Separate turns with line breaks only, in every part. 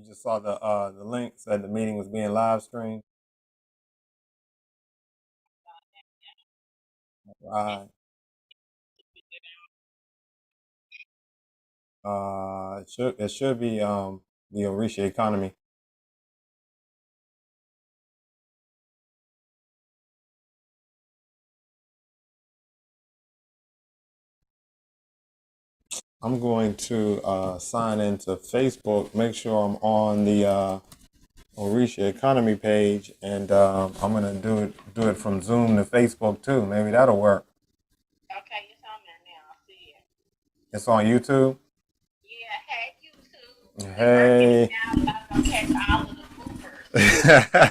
You just saw the link said the meeting was being live streamed. Right. It should be the Orisa Economy. I'm going to sign into Facebook, make sure I'm on the Orisa Economy page, and I'm gonna do it from Zoom to Facebook too. Maybe that'll work.
Okay, it's on there now. I see it.
It's on YouTube.
Yeah, hey YouTube. We
Hey.
working it now. Y'all gonna catch all of the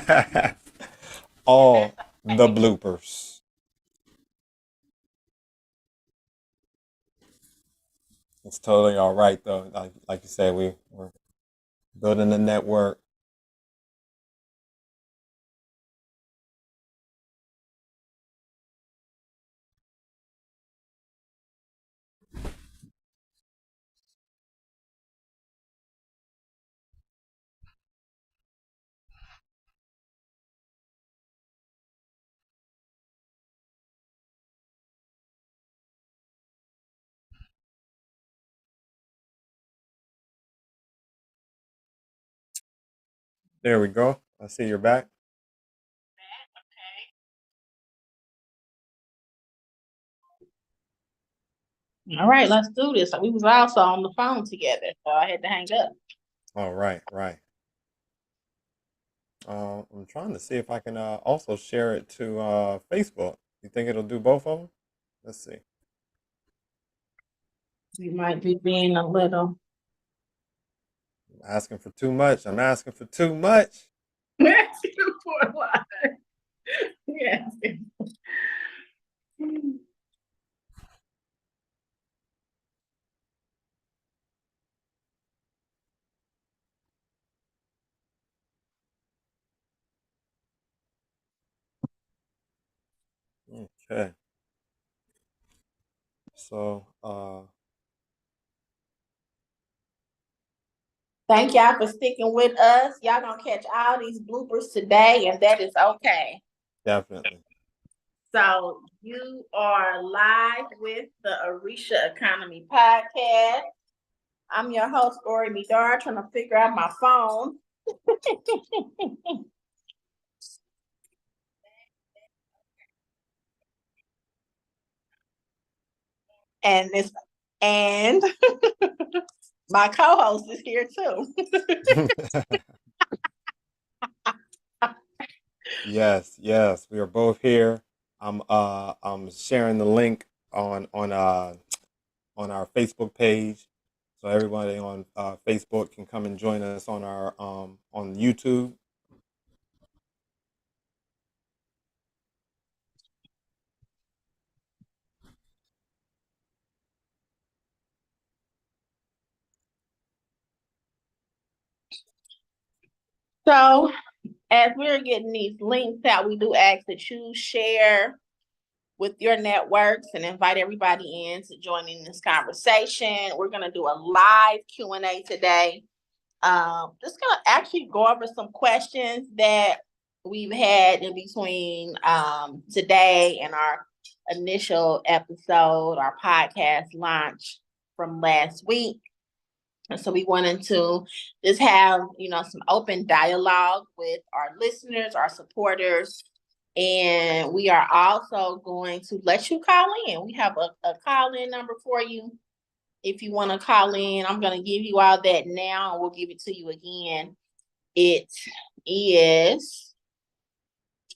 bloopers.
All
That's
the
okay.
bloopers. It's totally all right though. Like you said, we're building a network. There we go. I see you're back.
All right, let's do this. We was also on the phone together, so I had to hang up.
All right, right. I'm trying to see if I can also share it to Facebook. You think it'll do both of them? Let's see.
You might be being a little
I'm asking for too much. I'm asking for too much.
for a lot. Yes.
Okay. So,
Thank y'all for sticking with us. Y'all gonna catch all these bloopers today, and that is okay.
definitely.
So you are live with the Orisa Economy Podcast. I'm your host, Orimidara, trying to figure out my phone. and this and my co-host is here too.
Yes, yes. We are both here. I'm sharing the link on our Facebook page, so everybody on Facebook can come and join us on our on YouTube.
So as we're getting these links out, we do ask that you share with your networks and invite everybody in to join in this conversation. We're gonna do a live Q&A today. Just gonna actually go over some questions that we've had in between today and our initial episode, our podcast launch from last week. And so we wanted to just have, some open dialogue with our listeners, our supporters. And we are also going to let you call in. We have a call-in number for you. If you want to call in, I'm going to give you all that now, and we'll give it to you again. It is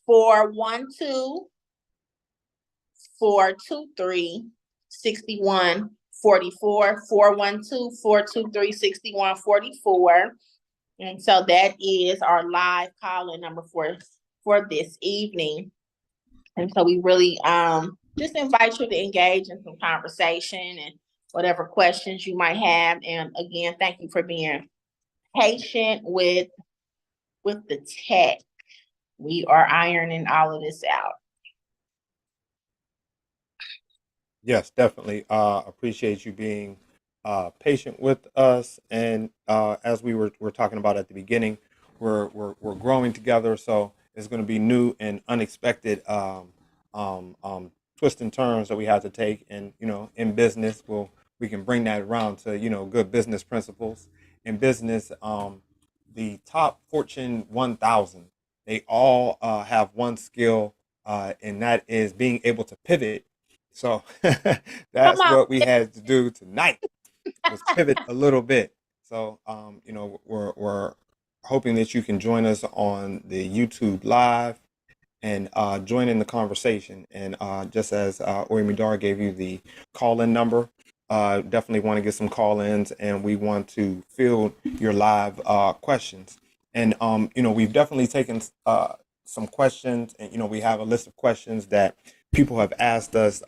412 423 6144 412 423 6144. And so that is our live call-in number for this evening. And so we really just invite you to engage in some conversation and whatever questions you might have. And again, thank you for being patient with the tech. We are ironing all of this out.
Yes, definitely. Appreciate you being patient with us. And as we were talking about at the beginning, we're growing together. So it's going to be new and unexpected twists and turns that we have to take. And in business, we can bring that around to good business principles. In business, the top Fortune 1000, they all have one skill, and that is being able to pivot. So
Come
that's
on.
what we had to do tonight, was pivot a little bit. So we're hoping that you can join us on the YouTube live and join in the conversation. And just as Orimidara gave you the call-in number, definitely want to get some call-ins, and we want to field your live questions. And we've definitely taken some questions, and we have a list of questions that people have asked us.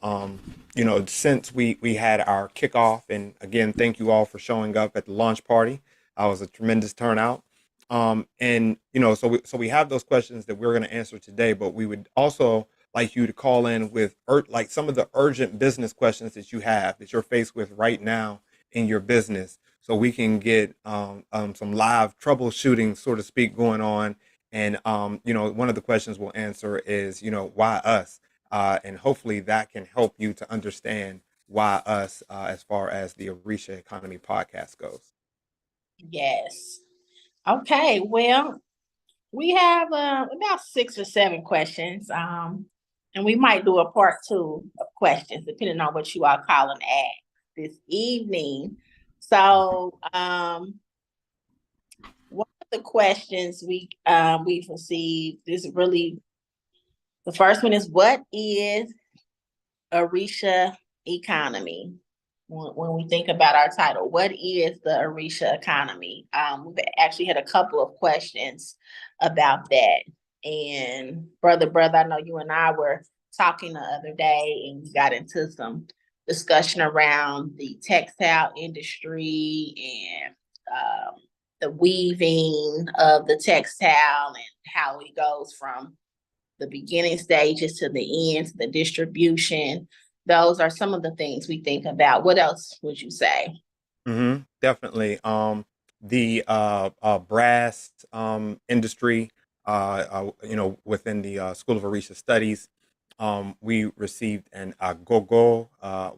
Since we had our kickoff, and again, thank you all for showing up at the launch party. It was a tremendous turnout. And so we have those questions that we're going to answer today, but we would also like you to call in with like some of the urgent business questions that you have, that you're faced with right now in your business, so we can get some live troubleshooting, so to speak, going on. And one of the questions we'll answer is, why us? And hopefully that can help you to understand why us, as far as the Orisa Economy Podcast goes.
Yes. Okay. Well, we have about 6 or 7 questions. And we might do a part 2 of questions, depending on what you are calling at this evening. So, one of the questions we've received is really, the first one is, what is Orisa Economy? When we think about our title, what is the Orisa Economy? We've actually had a couple of questions about that. And brother, I know you and I were talking the other day, and we got into some discussion around the textile industry and the weaving of the textile, and how it goes from the beginning stages to the end, to the distribution. Those are some of the things we think about. What else would you say?
Definitely. The brass industry, within the School of Orisha Studies, we received an agogo,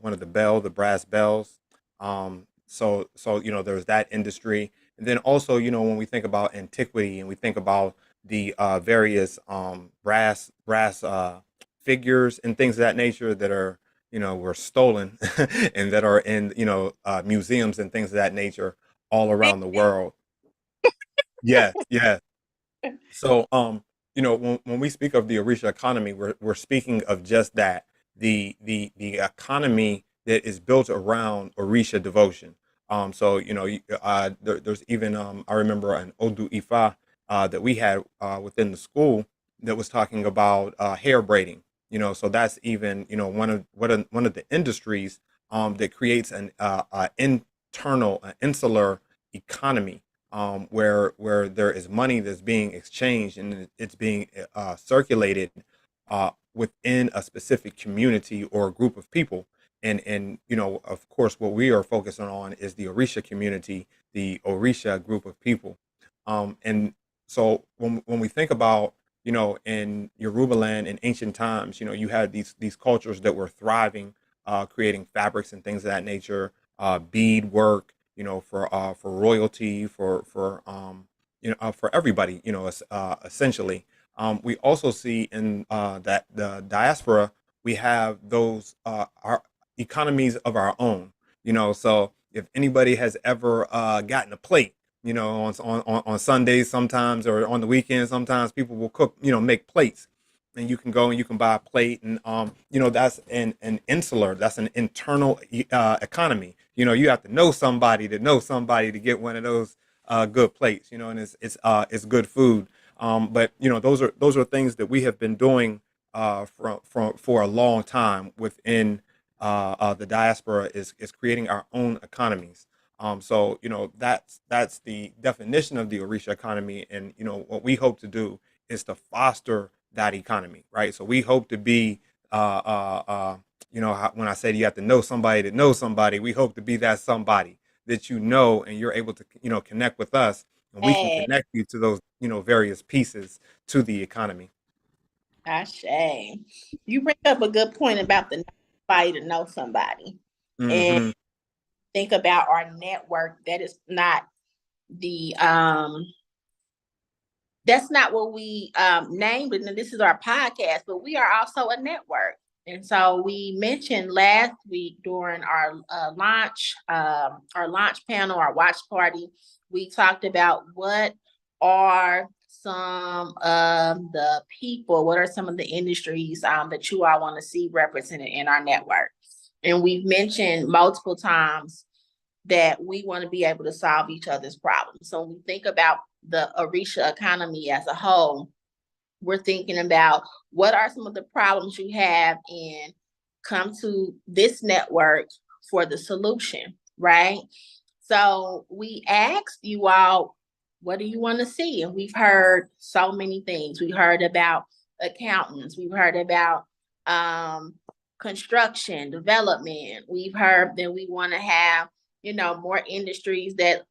one of the brass bells. So there's that industry. And then also, when we think about antiquity and we think about the various brass figures and things of that nature that are were stolen and that are in museums and things of that nature all around the world. Yes, yes. So, when we speak of the Orisha economy, we're speaking of just that, the economy that is built around Orisha devotion. So there's even I remember an Odu Ifa that we had within the school that was talking about hair braiding. So that's even one of the industries that creates an insular economy, where there is money that's being exchanged, and it's being circulated within a specific community or a group of people. And of course, what we are focusing on is the Orisha community, the Orisha group of people. And so when we think about in Yoruba land in ancient times, you had these cultures that were thriving, creating fabrics and things of that nature, bead work, for royalty, for everybody, essentially. We also see in that the diaspora, we have those our economies of our own. So if anybody has ever gotten a plate, on Sundays sometimes, or on the weekends sometimes, people will cook, make plates, and you can go and you can buy a plate. And that's that's an internal economy. You have to know somebody to get one of those good plates, and it's good food. But those are things that we have been doing from for a long time within the diaspora, is creating our own economies. So that's the definition of the Orisha economy. And what we hope to do is to foster that economy, right? So we hope to be when I said you have to know somebody to know somebody, we hope to be that somebody that and you're able to connect with us, and we can
Hey,
connect you to those various pieces to the economy.
Ashay. You bring up a good point about the somebody to know somebody. And
Mm-hmm.
think about our network. That is not the that's not what we named it. And this is our podcast, but we are also a network. And so we mentioned last week during our launch panel, our watch party, we talked about what are some of the people, what are some of the industries that you all want to see represented in our network. And we've mentioned multiple times that we want to be able to solve each other's problems. So when we think about the Orisa economy as a whole, we're thinking about what are some of the problems you have and come to this network for the solution, right? So we asked you all, what do you want to see? And we've heard so many things. We heard about accountants. We've heard about construction, development. We've heard that we want to have more industries that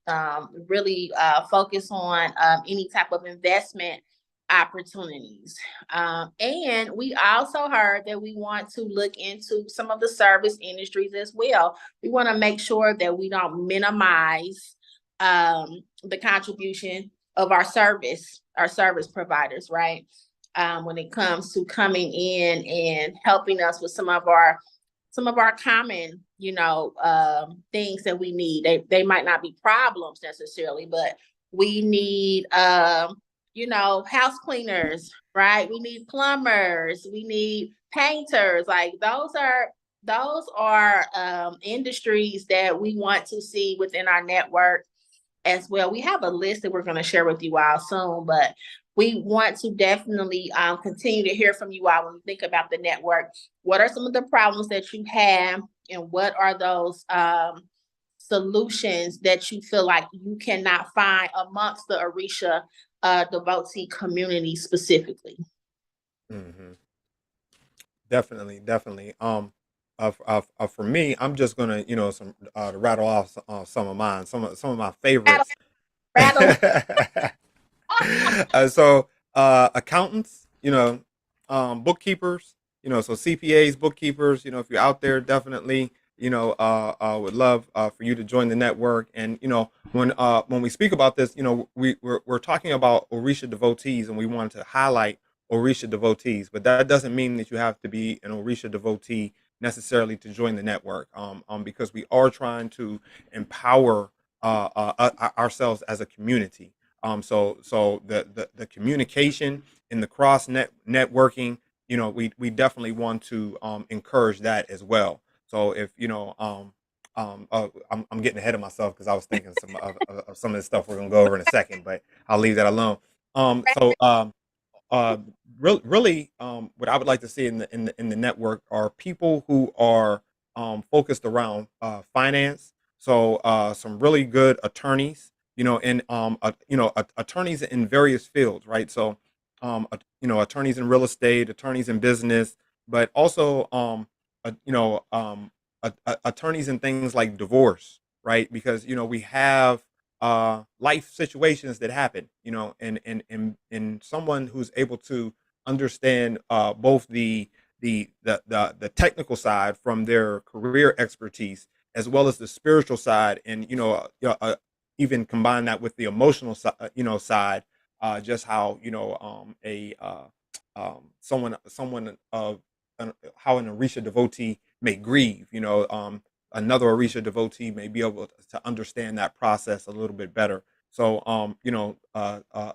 really focus on any type of investment opportunities. And we also heard that we want to look into some of the service industries as well. We want to make sure that we don't minimize the contribution of our service providers, right? When it comes to coming in and helping us with some of our common, things that we need. They might not be problems necessarily, but we need, house cleaners, right? We need plumbers, we need painters. Like those are industries that we want to see within our network as well. We have a list that we're going to share with you all soon, but we want to definitely continue to hear from you all when you think about the network. What are some of the problems that you have, and what are those solutions that you feel like you cannot find amongst the Orisa devotee community specifically?
Mm-hmm. Definitely, definitely. For me, I'm just gonna, some to rattle off some of mine, some of my
Rattle,
favorites.
rattle.
Accountants, bookkeepers, so CPAs, bookkeepers, if you're out there, definitely, would love for you to join the network. And when we speak about this, we're talking about Orisha devotees, and we want to highlight Orisha devotees, but that doesn't mean that you have to be an Orisha devotee necessarily to join the network. Because we are trying to empower ourselves as a community. So the communication and the networking, we definitely want to encourage that as well. So if I'm getting ahead of myself because I was thinking of some of the stuff we're gonna go over in a second, but I'll leave that alone. So uh, really, what I would like to see in the network are people who are focused around finance. So some really good attorneys, and attorneys in various fields, right? So attorneys in real estate, attorneys in business, but also attorneys in things like divorce, right? Because we have life situations that happen, and someone who's able to understand both the technical side from their career expertise, as well as the spiritual side, and even combine that with the emotional side, just how a someone of how an Orisha devotee may grieve, another Orisha devotee may be able to understand that process a little bit better. So,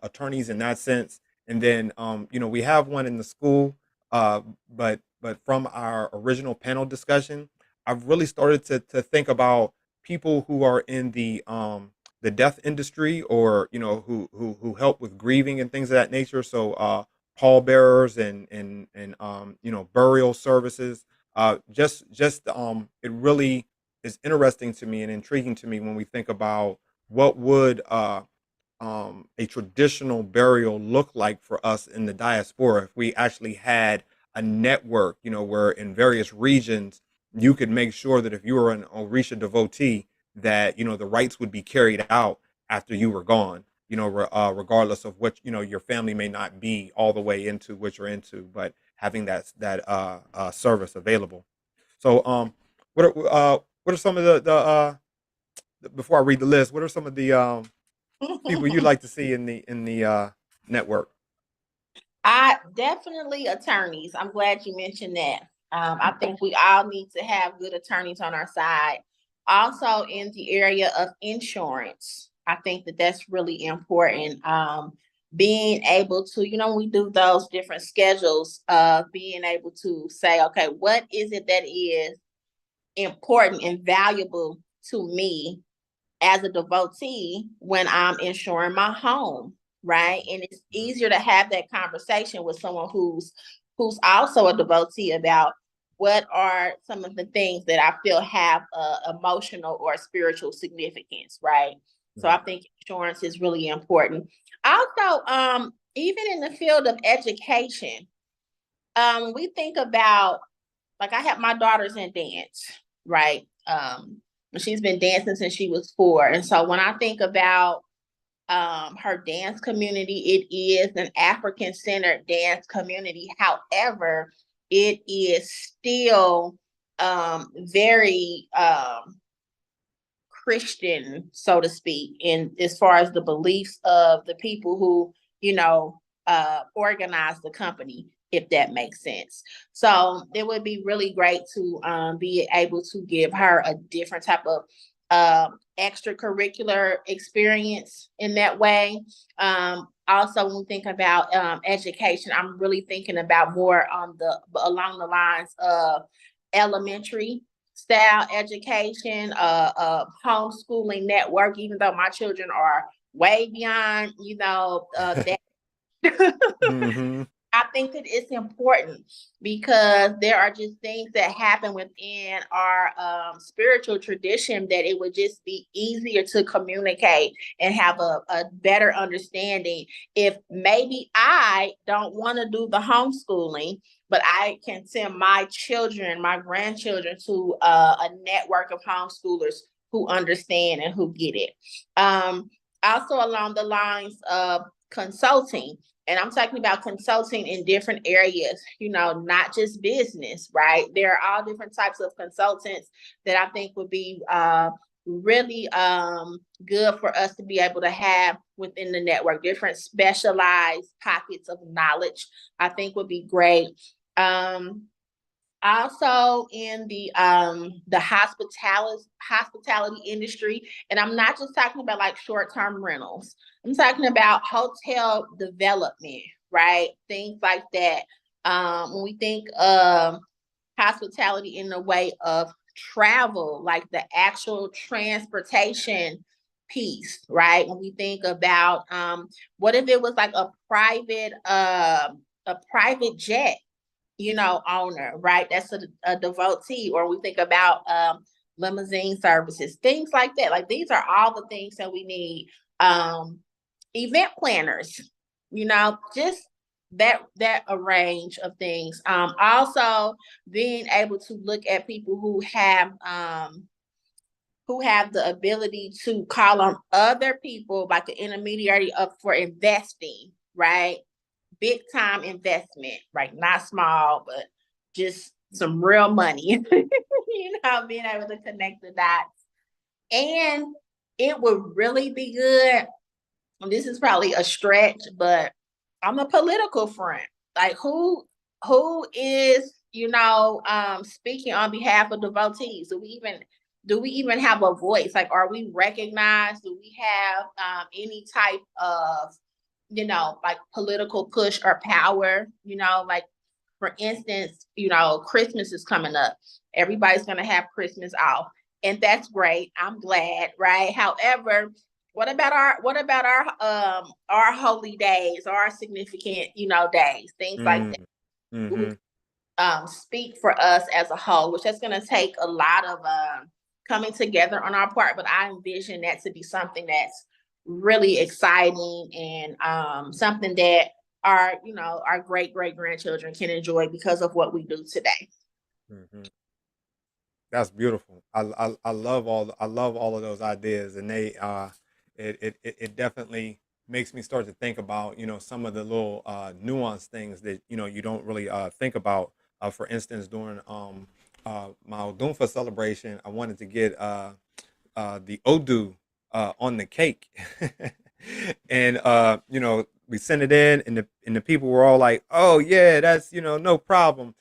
attorneys in that sense, and then we have one in the school, but from our original panel discussion, I've really started to think about people who are in the death industry, or who help with grieving and things of that nature. So, pallbearers and burial services. Just it really is interesting to me and intriguing to me when we think about what would a traditional burial look like for us in the diaspora if we actually had a network, where in various regions you could make sure that if you were an Orisha devotee, that the rites would be carried out after you were gone. Regardless of what your family may not be all the way into what you're into, but having that service available. So, what are some of before I read the list? What are some of the people you'd like to see in the network?
I definitely attorneys. I'm glad you mentioned that. I think we all need to have good attorneys on our side. Also, in the area of insurance, I think that that's really important. Being able to, we do those different schedules of being able to say, okay, what is it that is important and valuable to me as a devotee when I'm insuring my home, right? And it's easier to have that conversation with someone who's also a devotee about what are some of the things that I feel have emotional or spiritual significance, right? So I think insurance is really important. Also, even in the field of education, we think about, like, I have my daughters in dance, right? She's been dancing since she was 4. And so when I think about her dance community, it is an African-centered dance community. However, it is still very Christian, so to speak, in as far as the beliefs of the people who, organize the company, if that makes sense. So it would be really great to be able to give her a different type of extracurricular experience in that way. Also, when we think about education, I'm really thinking about more along the lines of elementary style education, homeschooling network, even though my children are way beyond, that.
Mm-hmm.
I think that it's important because there are just things that happen within our spiritual tradition that it would just be easier to communicate and have a better understanding. If maybe I don't want to do the homeschooling, but I can send my children, my grandchildren to a network of homeschoolers who understand and who get it. Also along the lines of consulting. And I'm talking about consulting in different areas, not just business, right? There are all different types of consultants that I think would be really good for us to be able to have within the network. Different specialized pockets of knowledge, I think would be great. Also in the hospitality industry, and I'm not just talking about like short-term rentals. I'm talking about hotel development, right? Things like that. When we think of hospitality in the way of travel, like the actual transportation piece, right? When we think about what if it was like a private jet, owner, right? That's a devotee. Or we think about limousine services, things like that. Like, these are all the things that we need. Event planners, just that a range of things. Also being able to look at people who have the ability to call on other people, like an intermediary for investing, right? Big time investment, right? Not small, but just some real money, being able to connect the dots. And it would really be good. This is probably a stretch, but on the political front, like who is, speaking on behalf of devotees? Do we even have a voice? Like, are we recognized? Do we have any type of like political push or power, like, for instance, Christmas is coming up. Everybody's going to have Christmas off, and that's great. I'm glad, right? However, what about our holy days, our significant, days, things like that?
Mm-hmm.
Speak for us as a whole, which is going to take a lot of coming together on our part, but I envision that to be something that's really exciting and something that our great grandchildren can enjoy because of what we do today.
Hmm. That's beautiful. I love all of those ideas, and it definitely makes me start to think about some of the little nuanced things that you don't really think about. For instance, during my Odunfa celebration, I wanted to get the Odu on the cake, and we sent it in, and the people were all like, "Oh yeah, that's no problem."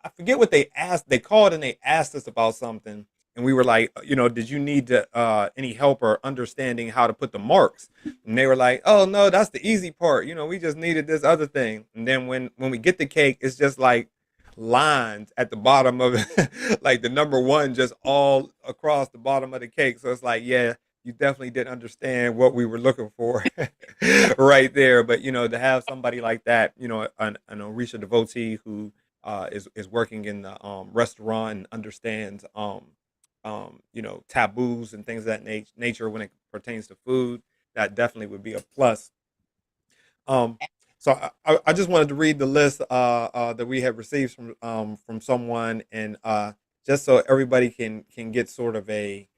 I forget what they asked. They called and they asked us about something, and we were like, did you need any help or understanding how to put the marks? And they were like, "Oh no, that's the easy part. We just needed this other thing." And then when we get the cake, it's just like lines at the bottom of it, like the number one just all across the bottom of the cake. So it's like, yeah, you definitely didn't understand what we were looking for right there. But to have somebody like that, an Orisa devotee who is working in the restaurant and understands taboos and things of that nature when it pertains to food, that definitely would be a plus. um, so I just wanted to read the list that we have received from someone, and just so everybody can get sort of a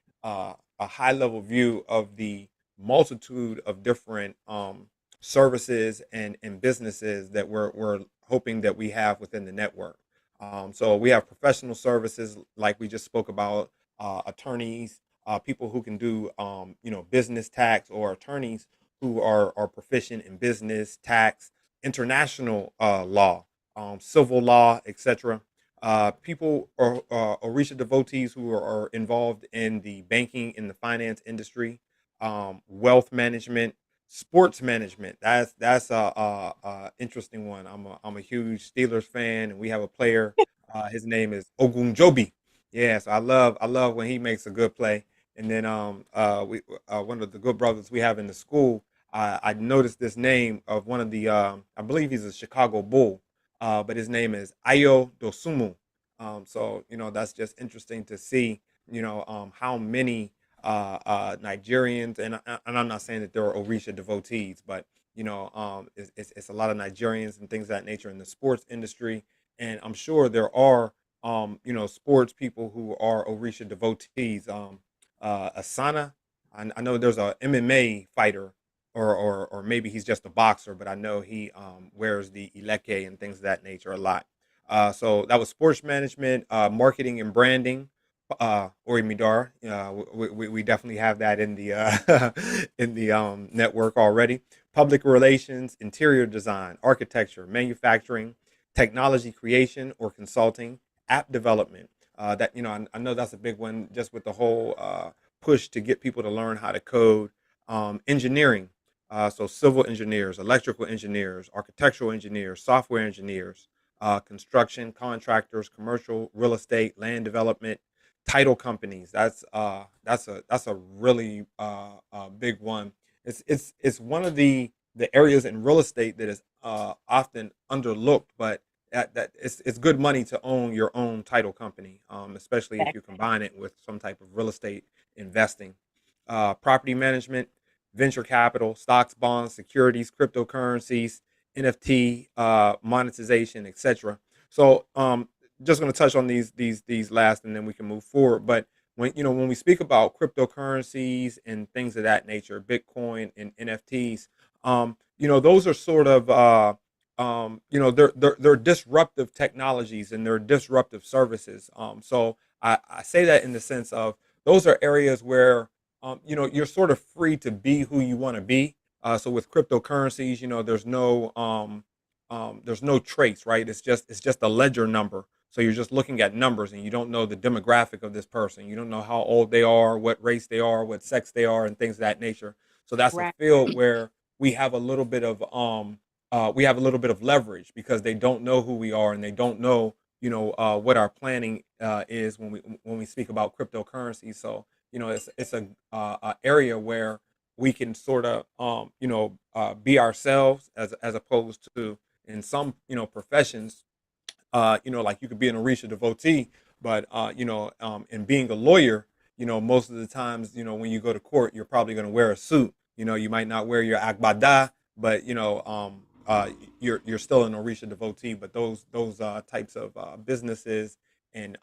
high level view of the multitude of different services and businesses that we're hoping that we have within the network. So we have professional services like we just spoke about, attorneys, people who can do business tax, or attorneys who are proficient in business, tax, international law, civil law, etc. People are Orisha devotees who are involved in the banking and the finance industry, wealth management, sports management. That's a interesting one. I'm a huge Steelers fan, and we have a player. His name is Ogunjobi. Yeah, so I love when he makes a good play. And then we one of the good brothers we have in the school, I noticed this name of one of the, I believe he's a Chicago Bull, but his name is Ayo Dosumu. So, that's just interesting to see, how many Nigerians, and I'm not saying that there are Orisha devotees, but, it's a lot of Nigerians and things of that nature in the sports industry. And I'm sure there are, sports people who are Orisha devotees. Asana, I know there's a MMA fighter, or maybe he's just a boxer, but I know he wears the ileke and things of that nature a lot. So that was sports management, marketing and branding. Orimidara, we definitely have that in the in the network already. Public relations, interior design, architecture, manufacturing, technology creation or consulting, app development. That I know that's a big one, just with the whole push to get people to learn how to code. Engineering, so civil engineers, electrical engineers, architectural engineers, software engineers, construction contractors, commercial real estate, land development, title companies. That's a really big one. It's one of the areas in real estate that is often underlooked, but that it's good money to own your own title company, especially if you combine it with some type of real estate investing. Property management, venture capital, stocks, bonds, securities, cryptocurrencies, NFT, monetization, etc. So, just going to touch on these last, and then we can move forward. But when we speak about cryptocurrencies and things of that nature, Bitcoin and NFTs, those are sort of they're disruptive technologies, and they're disruptive services. So I say that in the sense of those are areas where you're sort of free to be who you want to be. So with cryptocurrencies, there's no trace, right? It's just a ledger number. So you're just looking at numbers, and you don't know the demographic of this person. You don't know how old they are, what race they are, what sex they are, and things of that nature. So that's a
Right.
field where we have a little bit of leverage, because they don't know who we are, and they don't know what our planning is when we speak about cryptocurrency. So it's a area where we can sort of be ourselves, as opposed to in some professions, like you could be an Orisha devotee, but in being a lawyer, most of the times, when you go to court, you're probably going to wear a suit. You might not wear your agbada, but you're still an Orisha devotee, but those types of businesses and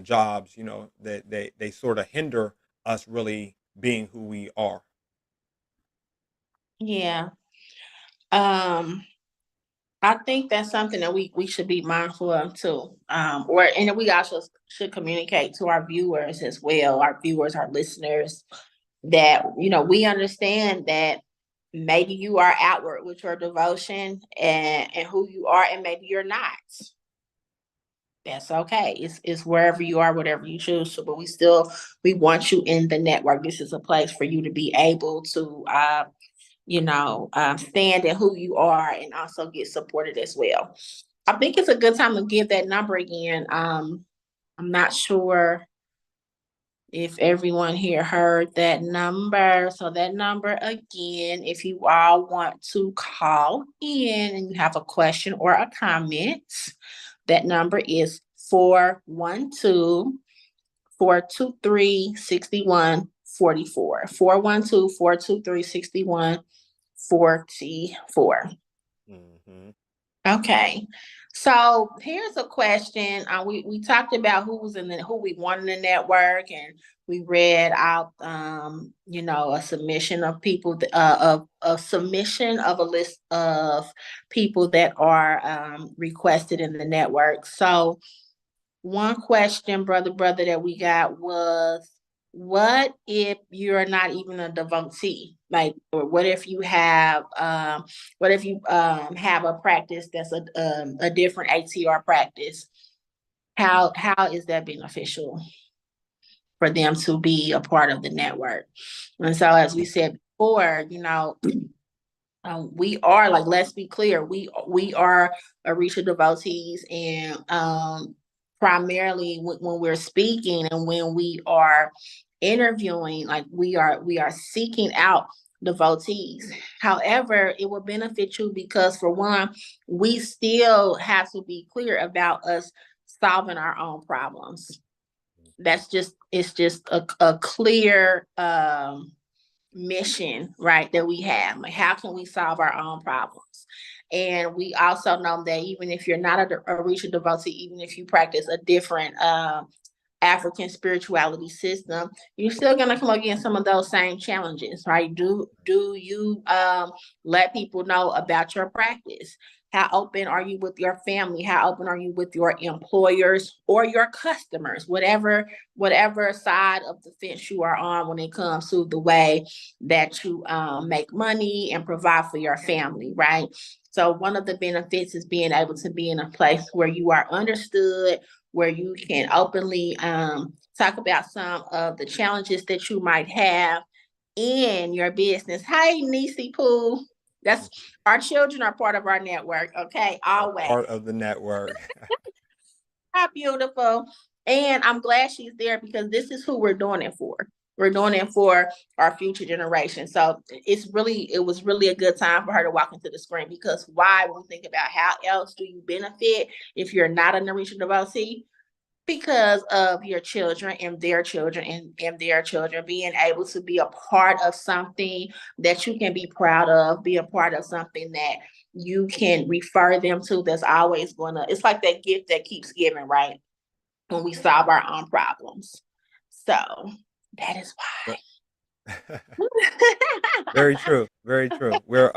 jobs, they sort of hinder us really being who we are.
Yeah. I think that's something that we should be mindful of too. And we also should communicate to our viewers as well, our viewers, our listeners, that we understand that maybe you are outward with your devotion and who you are, and maybe you're not. That's okay. It's wherever you are, whatever you choose to, but we want you in the network. This is a place for you to be able to stand in who you are and also get supported as well. I think it's a good time to give that number again. I'm not sure if everyone here heard that number. So that number again, if you all want to call in and you have a question or a comment, that number is 412-423-6144. 412-423-6144.
Mm-hmm.
Okay. So here's a question. We talked about who we want in the network, and we read out a submission of people of a submission of a list of people that are requested in the network. So one question, brother, that we got was, what if you're not even a devotee? Like, or what if you have a practice that's a different ATR practice? How is that beneficial for them to be a part of the network? And so, as we said before, we are, like, let's be clear, we are Orisha devotees, and primarily when we're speaking and when we are interviewing, like, we are seeking out devotees. However, it will benefit you because, for one, we still have to be clear about us solving our own problems. It's just a clear mission, right, that we have. Like, how can we solve our own problems? And we also know that even if you're not a Orisha devotee, even if you practice a different African spirituality system, you're still going to come against some of those same challenges, right? Do you let people know about your practice? How open are you with your family? How open are you with your employers or your customers? Whatever side of the fence you are on when it comes to the way that you make money and provide for your family, right? So one of the benefits is being able to be in a place where you are understood, where you can openly talk about some of the challenges that you might have in your business. Hey, Nisi Pooh. That's Our children are part of our network. Okay, always
Part of the network.
how beautiful. And I'm glad she's there because this is who we're doing it for. We're doing it for our future generation. So it was really a good time for her to walk into the screen, because why, when we think about how else do you benefit if you're not a Orisha devotee? Because of your children and their children and their children being able to be a part of something that you can be proud of, be a part of something that you can refer them to, that's always it's like that gift that keeps giving, right? When we solve our own problems. So that is why.
Very true. Very true. We're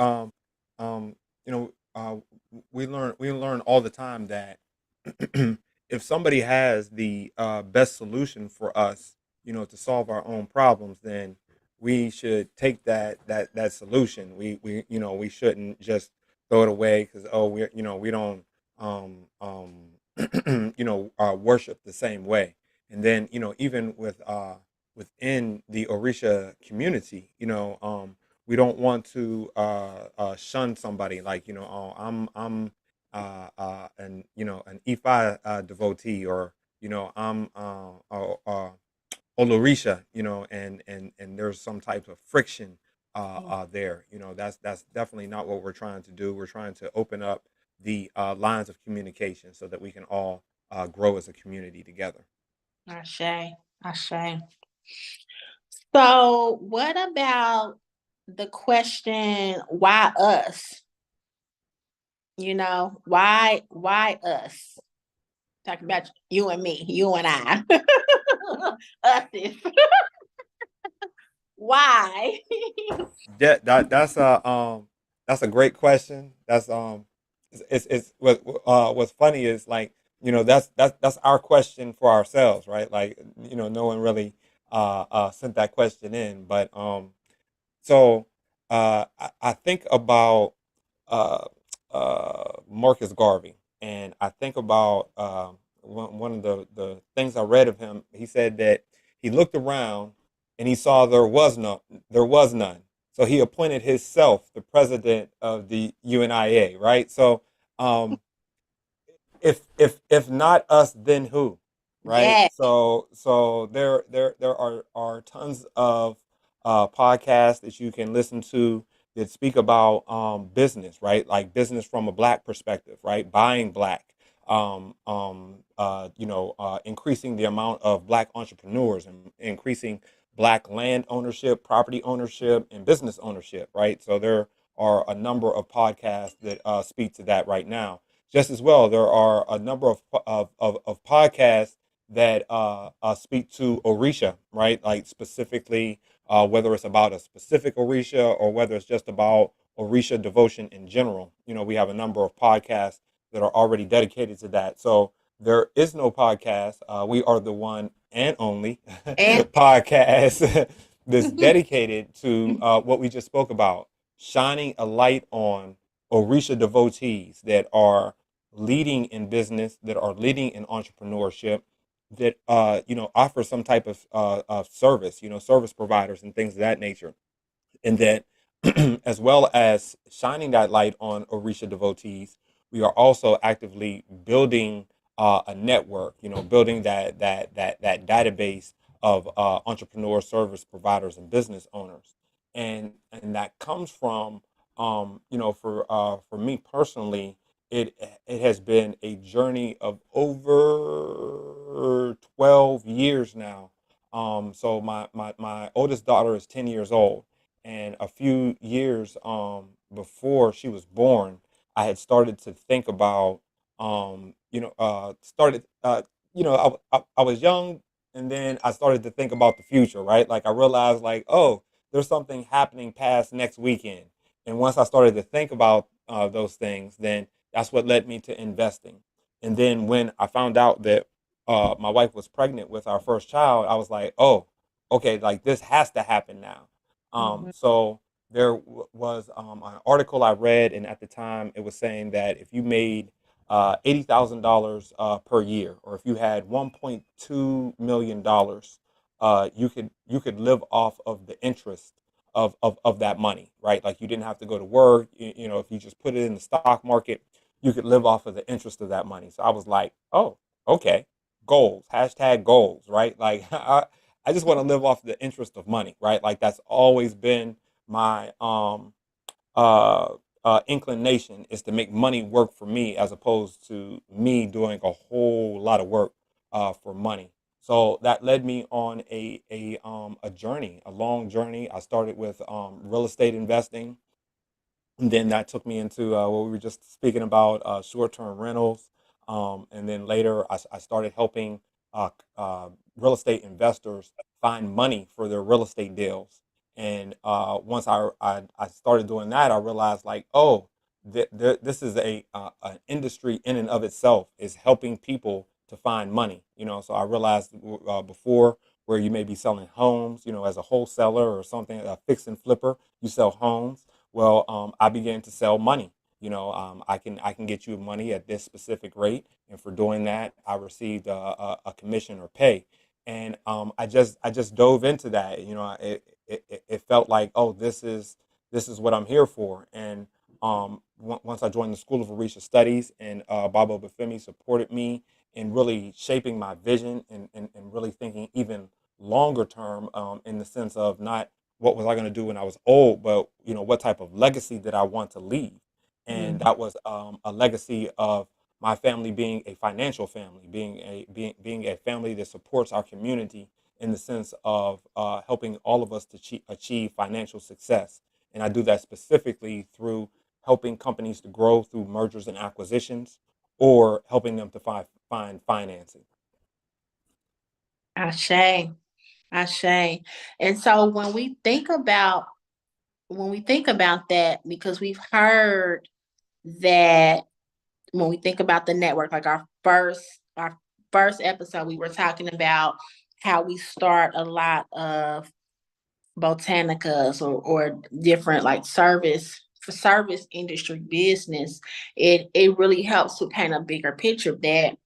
you know, we learn all the time that if somebody has the best solution for us, to solve our own problems, then we should take that solution. We shouldn't just throw it away because, we don't worship the same way. And then, even within the Orisha community, we don't want to shun somebody, like, oh, an Ifa devotee, or I'm Olorisha, and there's some type of friction there. That's definitely not what we're trying to do. We're trying to open up the lines of communication so that we can all grow as a community together.
Ashe. Ashe. So what about the question, why us? Why us? Talking about you and me, you and I. Us is why.
Yeah, that's a great question. It's what's funny is like, that's our question for ourselves, right? Like, no one really sent that question in, but so I think about uh Marcus Garvey, and I think about one of the things I read of him. He said that he looked around and he saw there was none. So he appointed himself the president of the UNIA, right? So um, if not us, then who, right?
Yeah.
So there are tons of podcasts that you can listen to that speak about business, right? Like business from a black perspective, right? Buying black, increasing the amount of black entrepreneurs and increasing black land ownership, property ownership, and business ownership, right? So there are a number of podcasts that speak to that right now. Just as well, there are a number of podcasts that speak to Orisha, right? Like specifically, whether it's about a specific Orisha or whether it's just about Orisha devotion in general. We have a number of podcasts that are already dedicated to that. So there is no podcast. We are the one and only
And
podcast that's dedicated to what we just spoke about, shining a light on Orisha devotees that are leading in business, that are leading in entrepreneurship, that offer some type of service, service providers and things of that nature, and that as well as shining that light on Orisha devotees, we are also actively building a network, building that database of entrepreneur service providers and business owners, and that comes from for me personally, it has been a journey of over 12 years now. So my oldest daughter is 10 years old, and a few years before she was born, I had started to think about started I was young, and then I started to think about the future, right? Like I realized, like, oh, there's something happening past next weekend, and once I started to think about those things, then that's what led me to investing. And then when I found out that my wife was pregnant with our first child, I was like, oh, okay, like this has to happen now.
Mhm.
So there was an article I read, and at the time it was saying that if you made $80,000 per year, or if you had $1.2 million, you could live off of the interest of that money, right? Like you didn't have to go to work. If you just put it in the stock market, you could live off of the interest of that money. So I was like, oh, okay, goals, hashtag goals, right? Like I just want to live off the interest of money, right? Like that's always been my uh, inclination, is to make money work for me as opposed to me doing a whole lot of work for money. So that led me on a journey, a long journey. I started with real estate investing, and then that took me into what we were just speaking about, short-term rentals. And then later, I started helping real estate investors find money for their real estate deals. And once I started doing that, I realized, like, oh, this is an industry in and of itself, is helping people to find money. So I realized before, where you may be selling homes, as a wholesaler or something, a fix and flipper, you sell homes. Well, I began to sell money. I can get you money at this specific rate, and for doing that, I received a commission or pay. And I just dove into that. It felt like, oh, this is what I'm here for. And once I joined the School of Orisha Studies, and Baba Bafemi supported me in really shaping my vision, and really thinking even longer term, in the sense of not what was I going to do when I was old, but what type of legacy did I want to leave? And
Mhm.
that was a legacy of my family being a financial family, being a family that supports our community in the sense of helping all of us to achieve financial success. And I do that specifically through helping companies to grow through mergers and acquisitions or helping them to find financing.
Ashe, Ashe. And so when we think about that, because we've heard that when we think about the network, like our first episode, we were talking about how we start a lot of botanicas or different like service industry business. It really helps to paint a bigger picture that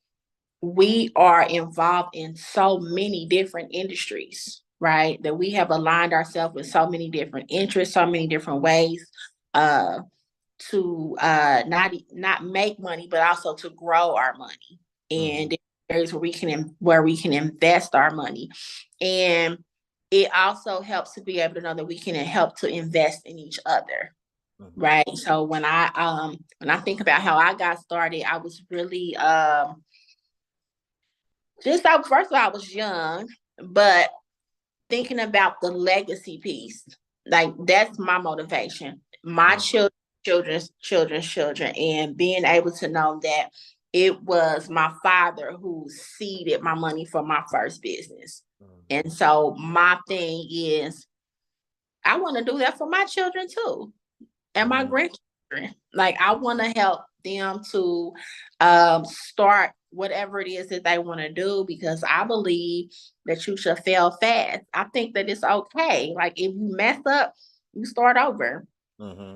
we are involved in so many different industries, right? That we have aligned ourselves with so many different interests, so many different ways uh, to not make money, but also to grow our money,
Mm-hmm.
and areas where we can invest our money, and it also helps to be able to know that we can help to invest in each other.
Mm-hmm.
Right. So when I think about how I got started, I was really first of all, I was young, but thinking about the legacy piece, like that's my motivation. My
Mm-hmm.
children's children, and being able to know that it was my father who seeded my money for my first business. And so my thing is, I want to do that for my children too, and my
Mm-hmm.
grandchildren. Like I want to help them to start whatever it is that they want to do, because I believe that you should fail fast. I think that it's okay. Like if you mess up, you start over.
Mm-hmm.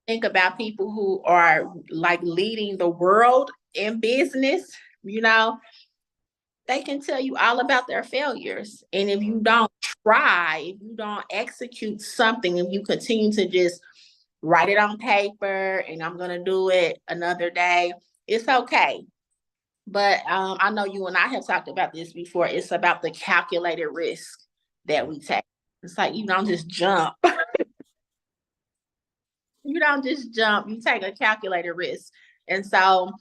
Think about people who are like leading the world in business, you know, they can tell you all about their failures. And if you don't try, if you don't execute something, if you continue to just write it on paper and I'm going to do it another day, it's okay. But I know you and I have talked about this before. It's about the calculated risk that we take. It's like you don't just jump. You don't just jump. You take a calculated risk. And so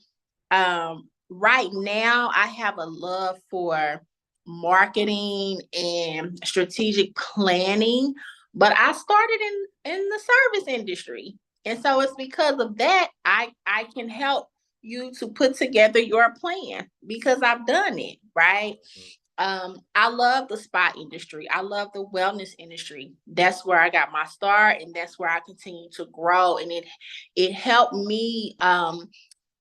right now I have a love for marketing and strategic planning, but I started in the service industry. And so it's because of that I can help you to put together your plan because I've done it, right? I love the spa industry. I love the wellness industry. That's where I got my start, and that's where I continue to grow. And it helped me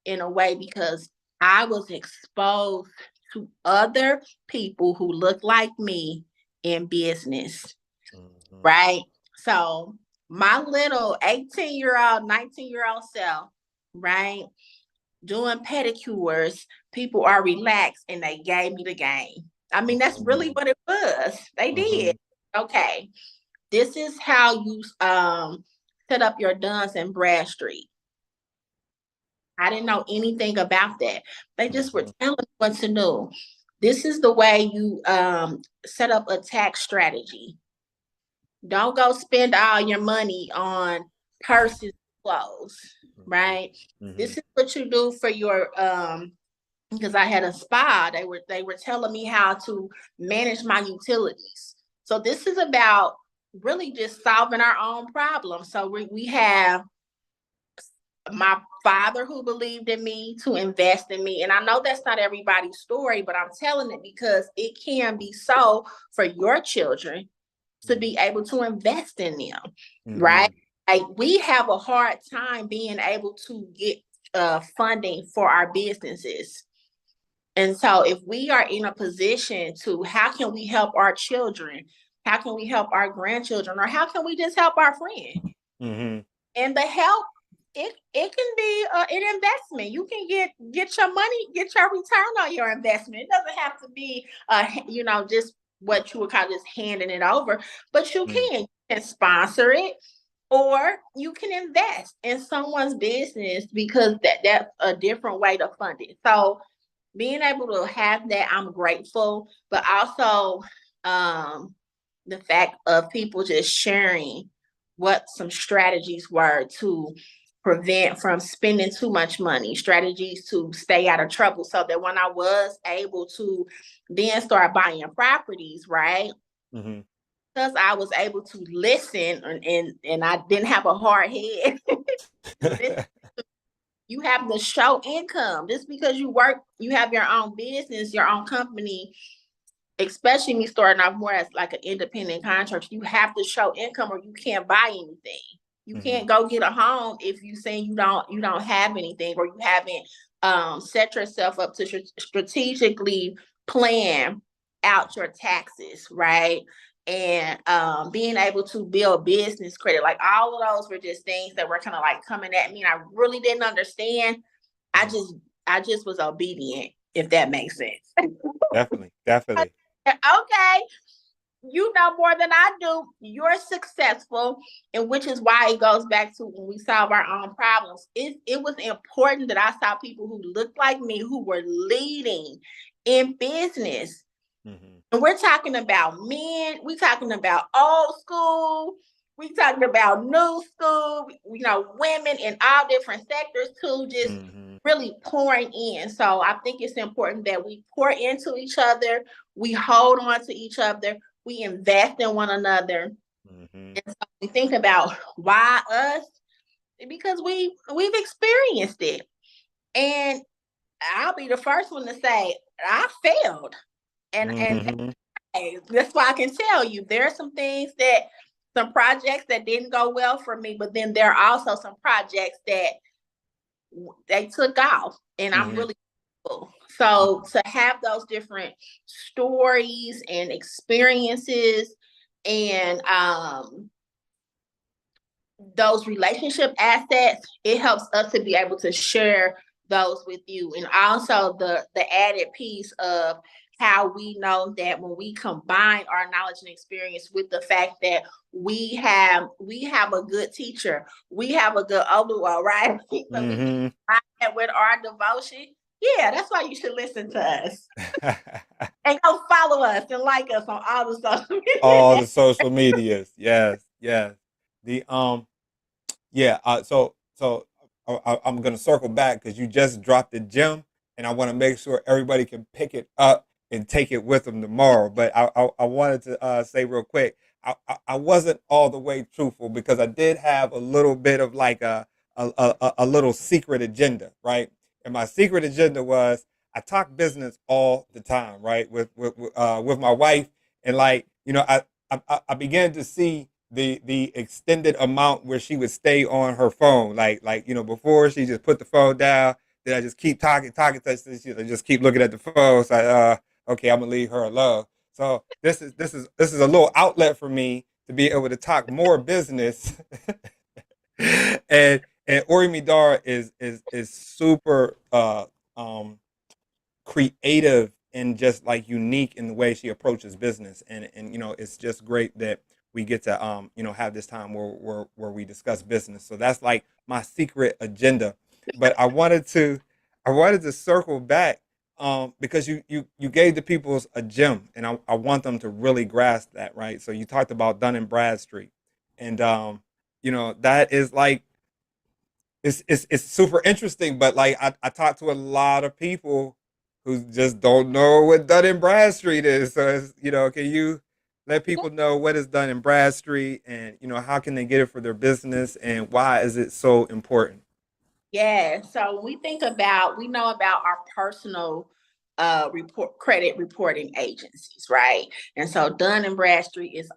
in a way because I was exposed to other people who look like me in business,
Mm-hmm.
right? So my little 18-year-old, 19-year-old self, right, doing pedicures, people are relaxed and they gave me the game. I mean, that's really
Mm-hmm.
what it was. They
Mm-hmm.
did. Okay, this is how you set up your Duns and Bradstreet. I didn't know anything about that. They just were
Mm-hmm.
telling me what to do. This is the way you set up a tax strategy. Don't go spend all your money on purses, clothes, right?
Mm-hmm.
This is what you do for your because I had a spa. They were telling me how to manage my utilities. So this is about really just solving our own problems. So we have my father who believed in me to invest in me. And I know that's not everybody's story, but I'm telling it because it can be so for your children to be able to invest in them,
Mm-hmm.
right? Like we have a hard time being able to get funding for our businesses. And so if we are in a position to, how can we help our children? How can we help our grandchildren? Or how can we just help our friends?
Mm-hmm.
And the help, it can be an investment. You can get your money, get your return on your investment. It doesn't have to be just what you would call just handing it over, but you can sponsor it, or you can invest in someone's business, because that's a different way to fund it. So being able to have that, I'm grateful, but also the fact of people just sharing what some strategies were to prevent from spending too much money, strategies to stay out of trouble, so that when I was able to then start buying properties, right?
Mm-hmm.
because I was able to listen and I didn't have a hard head. Listen, you have to show income. Just because you work, you have your own business, your own company, especially me starting off more as like an independent contractor, you have to show income or you can't buy anything. You can't go get a home if you say you don't have anything or you haven't set yourself up to strategically plan out your taxes, right? And being able to build business credit, like all of those were just things that were kind of like coming at me, and I really didn't understand. I just was obedient, if that makes sense.
Definitely, definitely.
Okay, you know more than I do. You're successful, and which is why it goes back to when we solve our own problems. It was important that I saw people who looked like me who were leading in business. And we're talking about men, we're talking about old school, we're talking about new school, women in all different sectors too, just really pouring in. So I think it's important that we pour into each other, we hold on to each other, we invest in one another. And so we think about why us, because we've experienced it. And I'll be the first one to say I failed. And that's why I can tell you there are some projects that didn't go well for me, but then there are also some projects that they took off, and I'm really grateful. So to have those different stories and experiences and those relationship assets, it helps us to be able to share those with you. And also the added piece of how we know that when we combine our knowledge and experience with the fact that we have a good teacher, we have a good Oluwa, right? So we combine that with our devotion. Yeah, that's why you should listen to us. And go follow us and like us on all the social media.
All the social medias. Yes, yes. The so I'm gonna circle back because you just dropped the gem, and I want to make sure everybody can pick it up and take it with them tomorrow. But I wanted to say real quick, I wasn't all the way truthful because I did have a little bit of like a little secret agenda, right? And my secret agenda was I talk business all the time, right, with my wife, and like I began to see the extended amount where she would stay on her phone, like before she just put the phone down, then I just keep talking, she just keep looking at the phone. So okay, I'm gonna leave her alone. So this is a little outlet for me to be able to talk more business. and Orimidara is super creative and just like unique in the way she approaches business, and it's just great that we get to have this time where we discuss business. So that's like my secret agenda. But I wanted to circle back because you gave the people's a gem, and I want them to really grasp that, right? So you talked about Dun and Bradstreet, and that is like it's super interesting. But like I talked to a lot of people who just don't know what Dun and Bradstreet is. So can you let people know what is Dun and Bradstreet, and how can they get it for their business, and why is it so important?
Yeah. So when we know about our personal credit reporting agencies, right? And so Dun and Bradstreet it's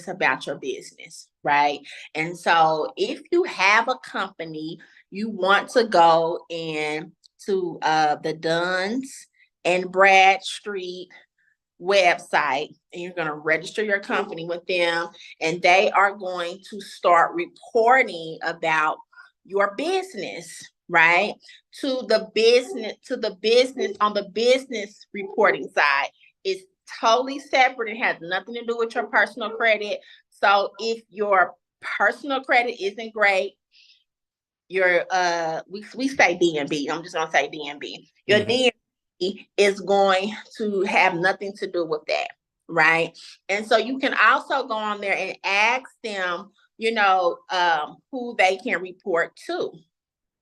about your business, right? And so if you have a company, you want to go in to the Duns and Bradstreet website, and you're going to register your company with them, and they are going to start reporting about your business, right? To the business on the business reporting side. It's totally separate. It has nothing to do with your personal credit. So if your personal credit isn't great, your we say DNB. I'm just gonna say DNB. Your DNB is going to have nothing to do with that, right? And so you can also go on there and ask them, who they can report to,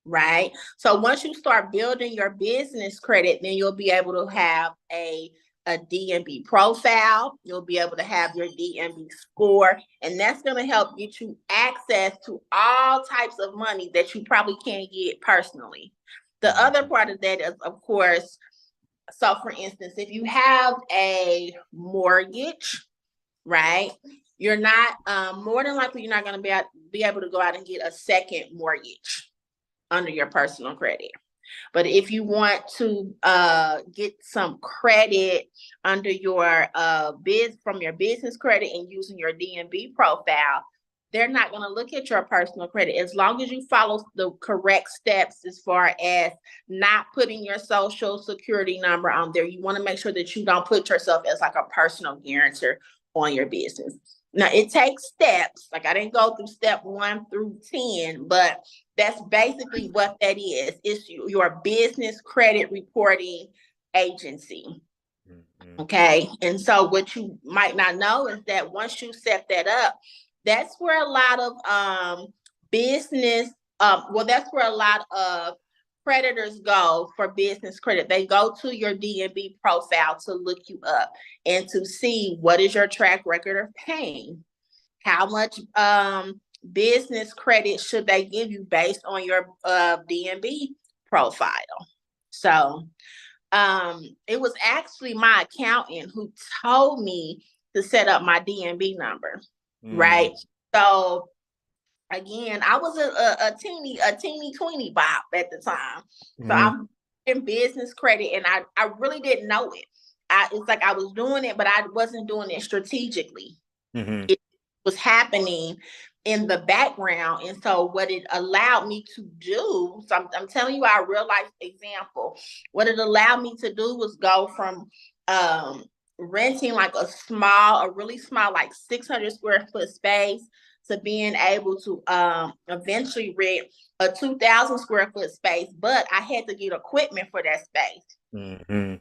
right? So once you start building your business credit, then you'll be able to have a a DMB profile. You'll be able to have your DMB score, and that's going to help get you access to all types of money that you probably can't get personally. The other part of that is, of course, so for instance, if you have a mortgage, right, you're not, more than likely, you're not going to be able to go out and get a second mortgage under your personal credit. But if you want to get some credit under your from your business credit and using your DMB profile, they're not going to look at your personal credit as long as you follow the correct steps as far as not putting your social security number on there. You want to make sure that you don't put yourself as like a personal guarantor on your business. Now, it takes steps. Like, I didn't go through step 1 through 10, but that's basically what that is. It's your business credit reporting agency. Okay. And so what you might not know is that once you set that up, that's where a lot of business, that's where a lot of creditors go for business credit. They go to your DMB profile to look you up and to see what is your track record of paying. How much business credit should they give you based on your DMB profile? So it was actually my accountant who told me to set up my DMB number, right? So again, I was a teeny tweeny bop at the time. So I'm in business credit, and I really didn't know it. It's like I was doing it, but I wasn't doing it strategically. It was happening in the background. And so what it allowed me to do, so I'm telling you our real life example, what it allowed me to do was go from renting like a really small, like 600 square foot space, to being able to eventually rent a 2,000 square foot space, but I had to get equipment for that space.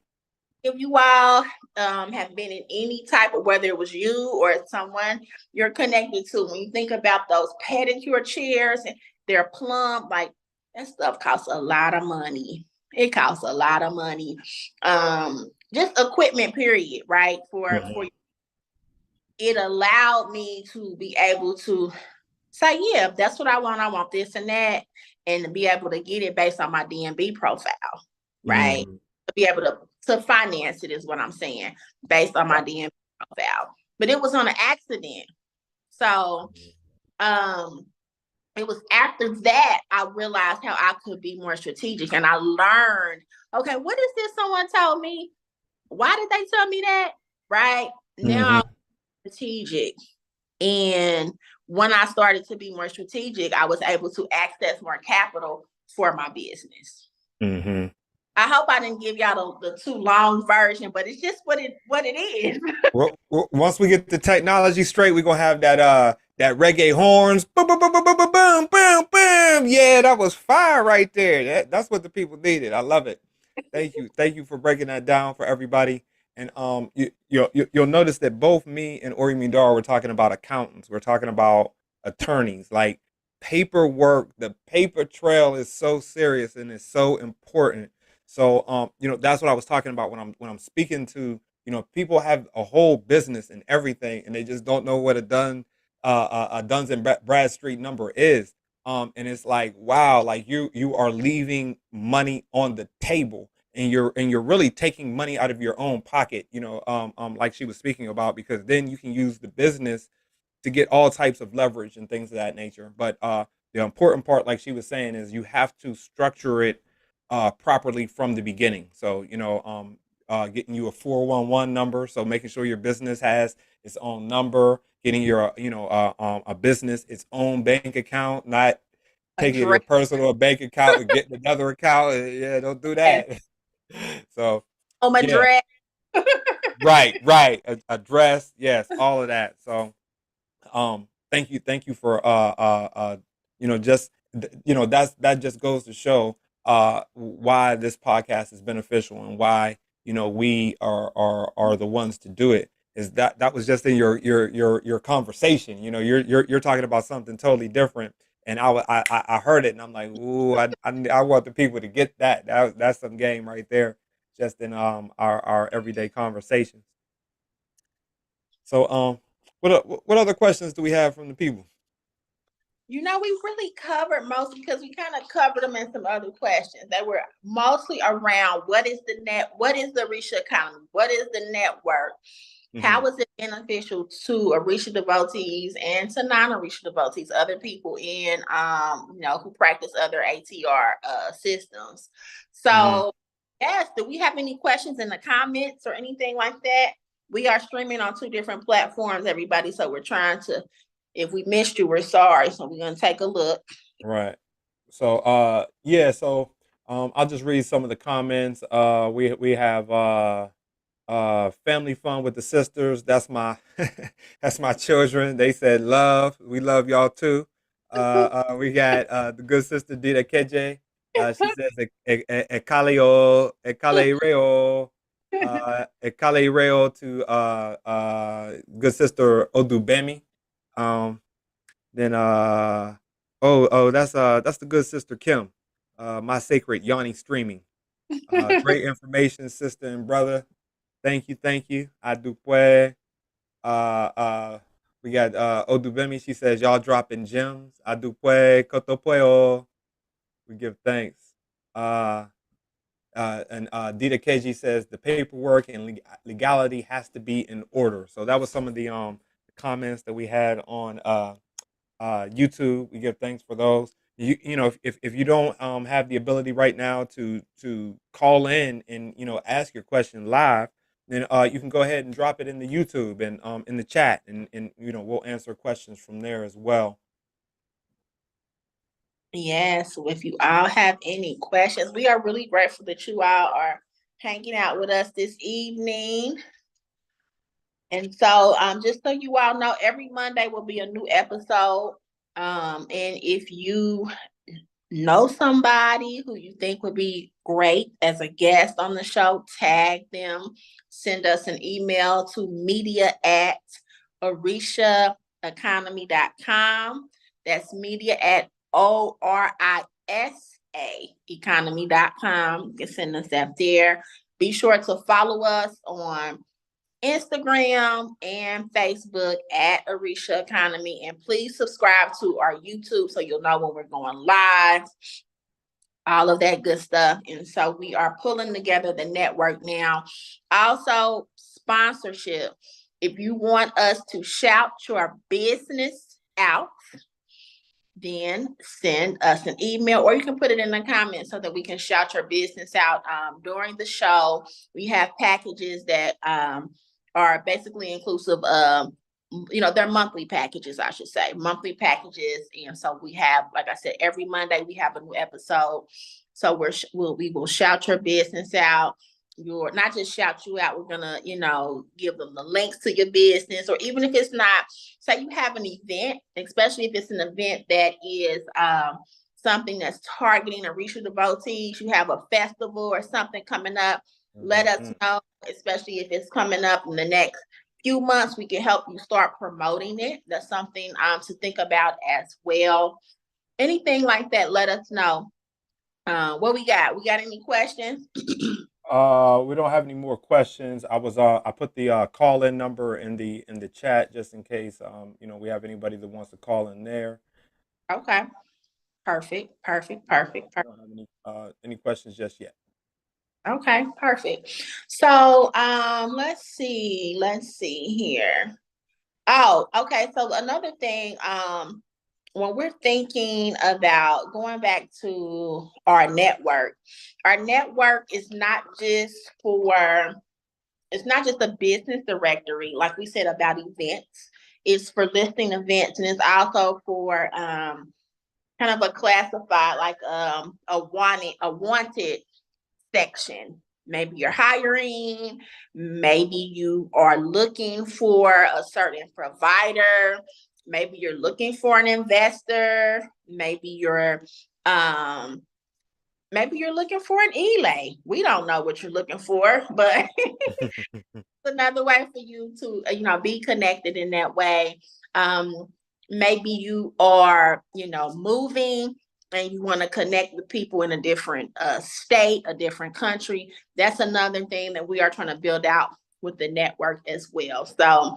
If you all have been in any type of, whether it was you or someone you're connected to, when you think about those pedicure chairs and they're plumb, like that stuff costs a lot of money. It costs a lot of money. Just equipment, period, right? For it allowed me to be able to say, yeah, that's what I want this and that, and to be able to get it based on my DMB profile, right? To be able to finance it is what I'm saying, based on my DMB profile. But it was on an accident. So it was after that I realized how I could be more strategic, and I learned, okay, what is this someone told me? Why did they tell me that? Right? Now I'm strategic. And when I started to be more strategic, I was able to access more capital for my business. I hope I didn't give y'all the too long version, but it's just what it is.
Well, once we get the technology straight, we're gonna have that reggae horns. Boom, boom, boom, boom, boom, boom, boom, boom. Yeah, that was fire right there. That's what the people needed. I love it. Thank you for breaking that down for everybody. And you'll notice that both me and Orimidara were talking about accountants. We're talking about attorneys. Like, paperwork, the paper trail is so serious and it's so important. So that's what I was talking about when I'm speaking to, people have a whole business and everything, and they just don't know what a Duns and Bradstreet number is. And it's like, wow, like you are leaving money on the table, and you're really taking money out of your own pocket, like she was speaking about, because then you can use the business to get all types of leverage and things of that nature. But the important part, like she was saying, is you have to structure it properly from the beginning. So, getting you a 411 number. So making sure your business has its own number, getting your, a business, its own bank account, not taking your personal bank account and getting another account. Yeah, don't do that. So,
my address.
Right. Address. Yes. All of that. So, thank you for, just, that just goes to show, why this podcast is beneficial, and why, we are the ones to do it. Is that was just in your conversation. You're talking about something totally different, and I heard it, and I'm like, ooh, I want the people to get that. That's some game right there. just in our everyday conversations. So what other questions do we have from the people?
We really covered most because we kind of covered them in some other questions. They were mostly around what is the Orisa economy? What is the network? How is it beneficial to Orisa devotees and to non-Orisa devotees, other people in who practice other ATR systems? So yes, do we have any questions in the comments or anything like that? We are streaming on 2 different platforms, everybody. So we're trying to, if we missed you, we're sorry. So we're gonna take a look.
Right. So I'll just read some of the comments. We have family fun with the sisters. That's my that's my children. They said love. We love y'all too. We got the good sister Dita Keje. She says ekale reo to good sister Odubemi. Then that's the good sister Kim. My sacred Yanni streaming. Great information, sister and brother. Thank you. Adupwe. We got Odubemi. She says, y'all dropping gems. Adupwe, Kotopweo. We give thanks. And Dita Keji says, the paperwork and legality has to be in order. So that was some of the comments that we had on YouTube. We give thanks for those. If you don't have the ability right now to call in and ask your question live, then you can go ahead and drop it in the YouTube and in the chat, and we'll answer questions from there as well.
Yes, if you all have any questions, we are really grateful that you all are hanging out with us this evening. And so just so you all know, every Monday will be a new episode. And if you know somebody who you think would be great as a guest on the show, tag them, send us an email to media@orisaeconomy.com. That's media@ORISA economy.com. You can send us that there. Be sure to follow us on Instagram and Facebook at Orisa Economy, and please subscribe to our YouTube so you'll know when we're going live, all of that good stuff. And so we are pulling together the network now. Also, sponsorship. If you want us to shout your business out, then send us an email, or you can put it in the comments so that we can shout your business out during the show. We have packages that are basically inclusive of, they're monthly packages, I should say, monthly packages. And so we have, like I said, every Monday we have a new episode. So we will shout your business out. Not just shout you out, we're gonna, give them the links to your business, or even if it's not, say you have an event, especially if it's an event that is something that's targeting Orisa devotees, you have a festival or something coming up, let us know, especially if it's coming up in the next few months, we can help you start promoting it. That's something to think about as well. Anything like that, let us know. What we got? We got any questions?
We don't have any more questions. I put the call-in number in the chat just in case we have anybody that wants to call in there.
Okay. Perfect.
I don't have any questions just yet.
Okay, perfect. So let's see here. Oh, okay. So another thing, when we're thinking about going back to our network is not just a business directory, like we said about events. It's for listing events, and it's also for kind of a classified, like a wanted section. Maybe you're hiring, maybe you are looking for a certain provider, maybe you're looking for an investor, maybe you're looking for an elay. We don't know what you're looking for, but it's another way for you to be connected in that way. Maybe you are moving and you want to connect with people in a different state, a different country, that's another thing that we are trying to build out with the network as well. So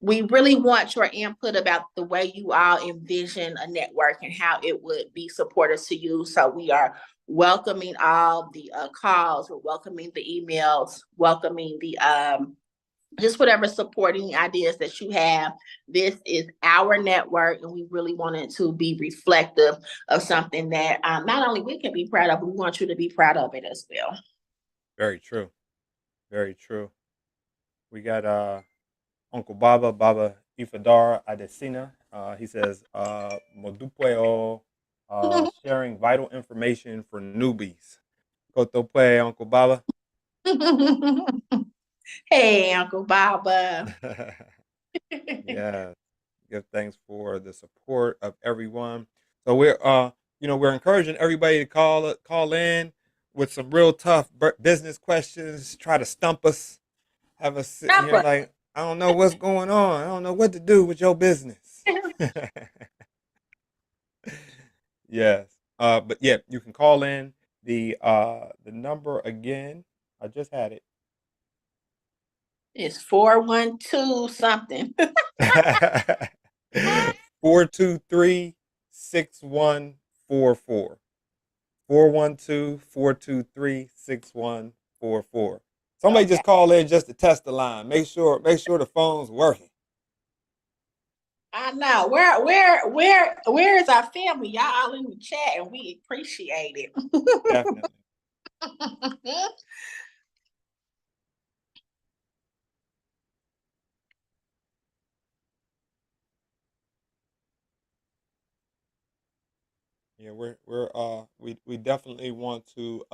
we really want your input about the way you all envision a network and how it would be supportive to you. So we are welcoming all the calls, we're welcoming the emails, welcoming the just whatever supporting ideas that you have. This is our network, and we really want it to be reflective of something that not only we can be proud of, but we want you to be proud of it as well.
Very true. Very true. We got Uncle Baba Ifadara Adesina. He says, Modupeo, sharing vital information for newbies. Kotopwe, Uncle Baba.
Hey, Uncle Baba.
Yeah. Give thanks for the support of everyone. So we're we're encouraging everybody to call in with some real tough business questions, try to stump us, have us sitting here like, I don't know what's going on. I don't know what to do with your business. Yes. But yeah, you can call in the number again. I just had it.
It's 412 something.
423-6144. 412-423-6144. Somebody just call in just to test the line. Make sure the phone's working.
I know. Where is our family? Y'all all in the chat, and we appreciate it.
Definitely. Yeah, we definitely want to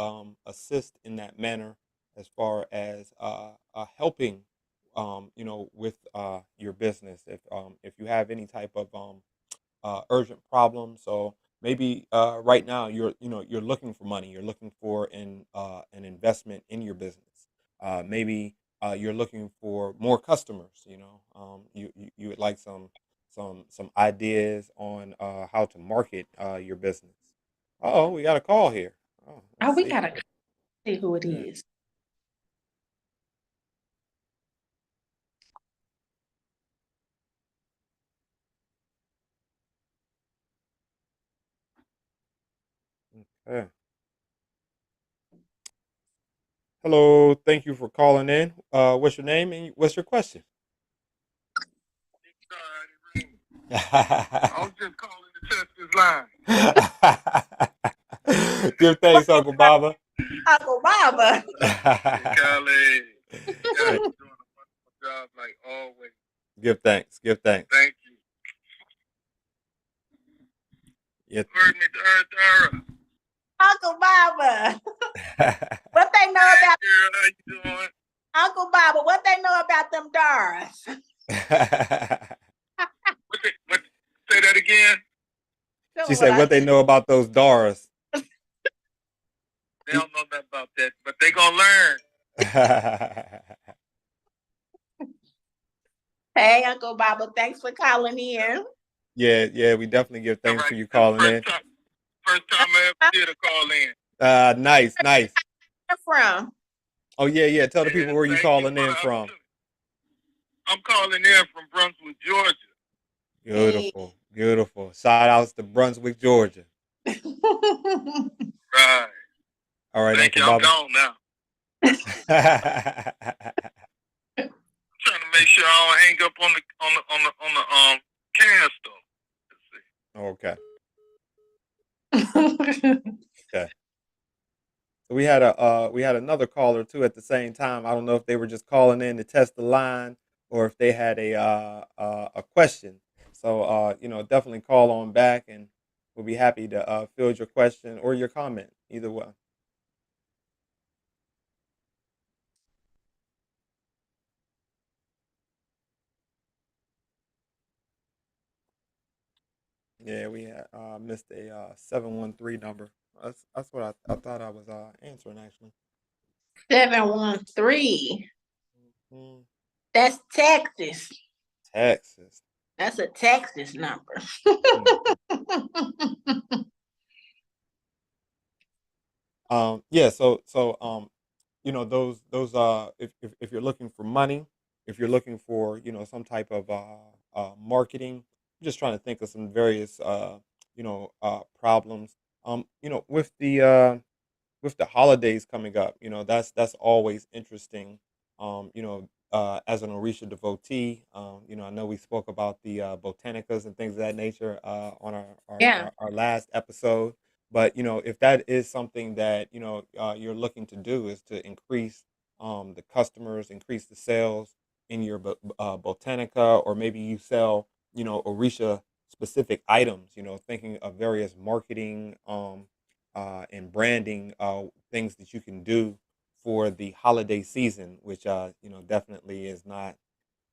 assist in that manner as far as helping with your business if you have any type of urgent problem. So maybe right now you're looking for money, you're looking for an investment in your business. Maybe you're looking for more customers. You would like some ideas on how to market your business. Oh, we got a call here. Oh, let's
we
see.
gotta see who it
Yeah.
is.
Okay. Hello, thank you for calling in. What's your name and what's your question?
I was just calling to test this line.
Give thanks, Uncle Baba.
Uncle Baba.
Callie, you guys are doing a wonderful job like always.
Give thanks.
Thank you.
Yeah.
Heard me, Dara.
Uncle Baba. What they know about
Girl, how you doing?
Uncle Baba? What they know about them Doras?
What, say that again?
She said, "What they know about those Doras?"
They don't know nothing about that, but they gonna learn.
Hey, Uncle Baba, thanks for calling in.
Yeah, we definitely give thanks for you calling in.
First time I ever did a call in.
Nice.
Where from?
Oh yeah. Tell the people where you calling in from.
I'm calling in from Brunswick, Georgia.
Beautiful. Shout outs to Brunswick, Georgia.
Right.
All right,
Thank
Uncle
you.
Baba.
I'm gone now. Trying to make sure I don't hang up on the cast though.
Okay. So we had another caller too at the same time. I don't know if they were just calling in to test the line or if they had a question. So definitely call on back, and we'll be happy to field your question or your comment either way. Yeah, we had missed a 713 number. That's what I thought I was answering actually.
713.
Mm-hmm.
That's Texas.
Texas.
That's a Texas number.
Yeah. So those if you're looking for money, if you're looking for some type of marketing, I'm just trying to think of some various problems. With the holidays coming up, that's always interesting. As an Orisha devotee, I know we spoke about the botanicas and things of that nature on
Yeah.
our last episode. But if that is something that you're looking to do, is to increase the customers, increase the sales in your botanica, or maybe you sell Orisha specific items. Thinking of various marketing and branding things that you can do for the holiday season, which definitely is not